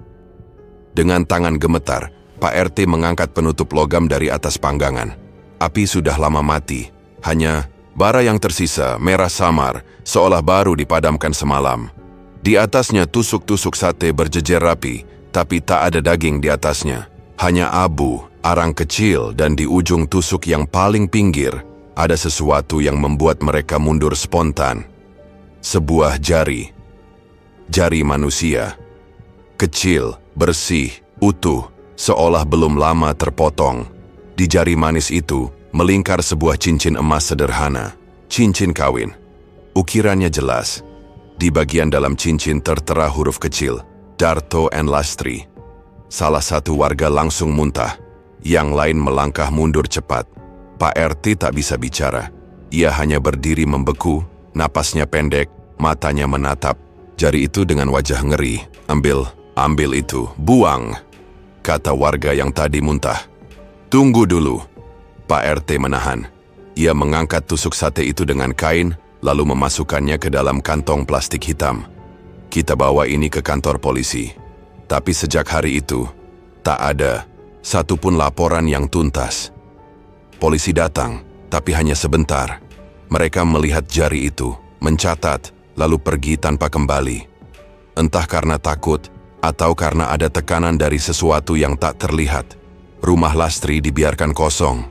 S1: Dengan tangan gemetar, Pak RT mengangkat penutup logam dari atas panggangan. Api sudah lama mati, hanya bara yang tersisa, merah samar, seolah baru dipadamkan semalam. Di atasnya tusuk-tusuk sate berjejer rapi, tapi tak ada daging di atasnya. Hanya abu, arang kecil, dan di ujung tusuk yang paling pinggir, ada sesuatu yang membuat mereka mundur spontan. Sebuah jari. Jari manusia. Kecil, bersih, utuh, seolah belum lama terpotong. Di jari manis itu, melingkar sebuah cincin emas sederhana. Cincin kawin. Ukirannya jelas. Di bagian dalam cincin tertera huruf kecil, Darto and Lastri. Salah satu warga langsung muntah. Yang lain melangkah mundur cepat. Pak RT tak bisa bicara. Ia hanya berdiri membeku, napasnya pendek, matanya menatap. Jari itu dengan wajah ngeri. Ambil itu, buang, kata warga yang tadi muntah. Tunggu dulu. Pak RT menahan. Ia mengangkat tusuk sate itu dengan kain, lalu memasukkannya ke dalam kantong plastik hitam. Kita bawa ini ke kantor polisi. Tapi sejak hari itu, tak ada satupun laporan yang tuntas. Polisi datang, tapi hanya sebentar. Mereka melihat jari itu, mencatat, lalu pergi tanpa kembali. Entah karena takut, atau karena ada tekanan dari sesuatu yang tak terlihat. Rumah Lastri dibiarkan kosong.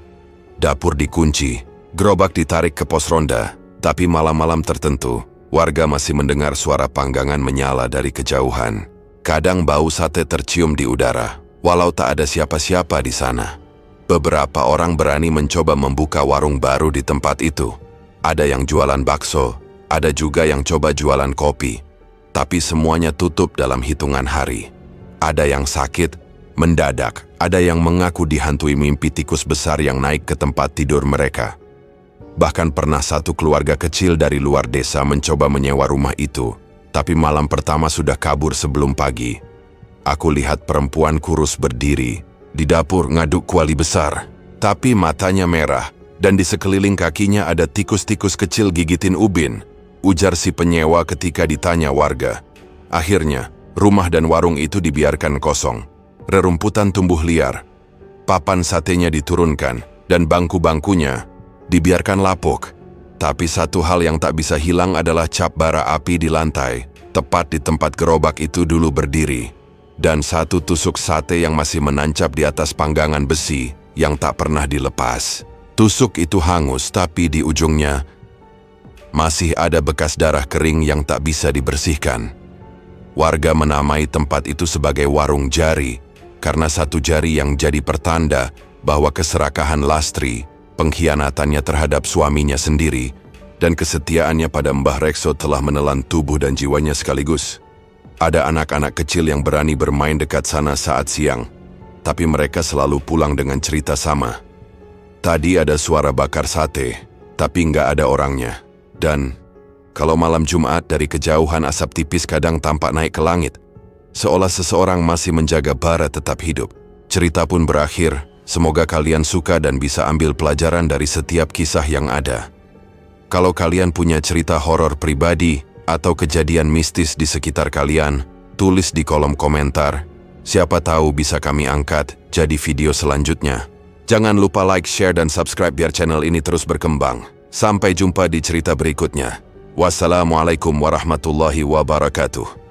S1: Dapur dikunci, gerobak ditarik ke pos ronda. Tapi malam-malam tertentu, warga masih mendengar suara panggangan menyala dari kejauhan. Kadang bau sate tercium di udara, walau tak ada siapa-siapa di sana. Beberapa orang berani mencoba membuka warung baru di tempat itu. Ada yang jualan bakso, ada juga yang coba jualan kopi. Tapi semuanya tutup dalam hitungan hari. Ada yang sakit, mendadak, ada yang mengaku dihantui mimpi tikus besar yang naik ke tempat tidur mereka. Bahkan pernah satu keluarga kecil dari luar desa mencoba menyewa rumah itu, tapi malam pertama sudah kabur sebelum pagi. Aku lihat perempuan kurus berdiri di dapur ngaduk kuali besar, tapi matanya merah, dan di sekeliling kakinya ada tikus-tikus kecil gigitin ubin, ujar si penyewa ketika ditanya warga. Akhirnya, rumah dan warung itu dibiarkan kosong. Rerumputan tumbuh liar, papan satenya diturunkan, dan bangku-bangkunya dibiarkan lapuk. Tapi satu hal yang tak bisa hilang adalah cap bara api di lantai, tepat di tempat gerobak itu dulu berdiri. Dan satu tusuk sate yang masih menancap di atas panggangan besi yang tak pernah dilepas. Tusuk itu hangus, tapi di ujungnya masih ada bekas darah kering yang tak bisa dibersihkan. Warga menamai tempat itu sebagai warung jari, karena satu jari yang jadi pertanda bahwa keserakahan Lastri, pengkhianatannya terhadap suaminya sendiri, dan kesetiaannya pada Mbah Rekso telah menelan tubuh dan jiwanya sekaligus. Ada anak-anak kecil yang berani bermain dekat sana saat siang, tapi mereka selalu pulang dengan cerita sama. Tadi ada suara bakar sate, tapi nggak ada orangnya. Dan kalau malam Jumat dari kejauhan asap tipis kadang tampak naik ke langit, seolah seseorang masih menjaga bara tetap hidup. Cerita pun berakhir. Semoga kalian suka dan bisa ambil pelajaran dari setiap kisah yang ada. Kalau kalian punya cerita horor pribadi atau kejadian mistis di sekitar kalian, tulis di kolom komentar. Siapa tahu bisa kami angkat jadi video selanjutnya. Jangan lupa like, share, dan subscribe biar channel ini terus berkembang. Sampai jumpa di cerita berikutnya. Wassalamualaikum warahmatullahi wabarakatuh.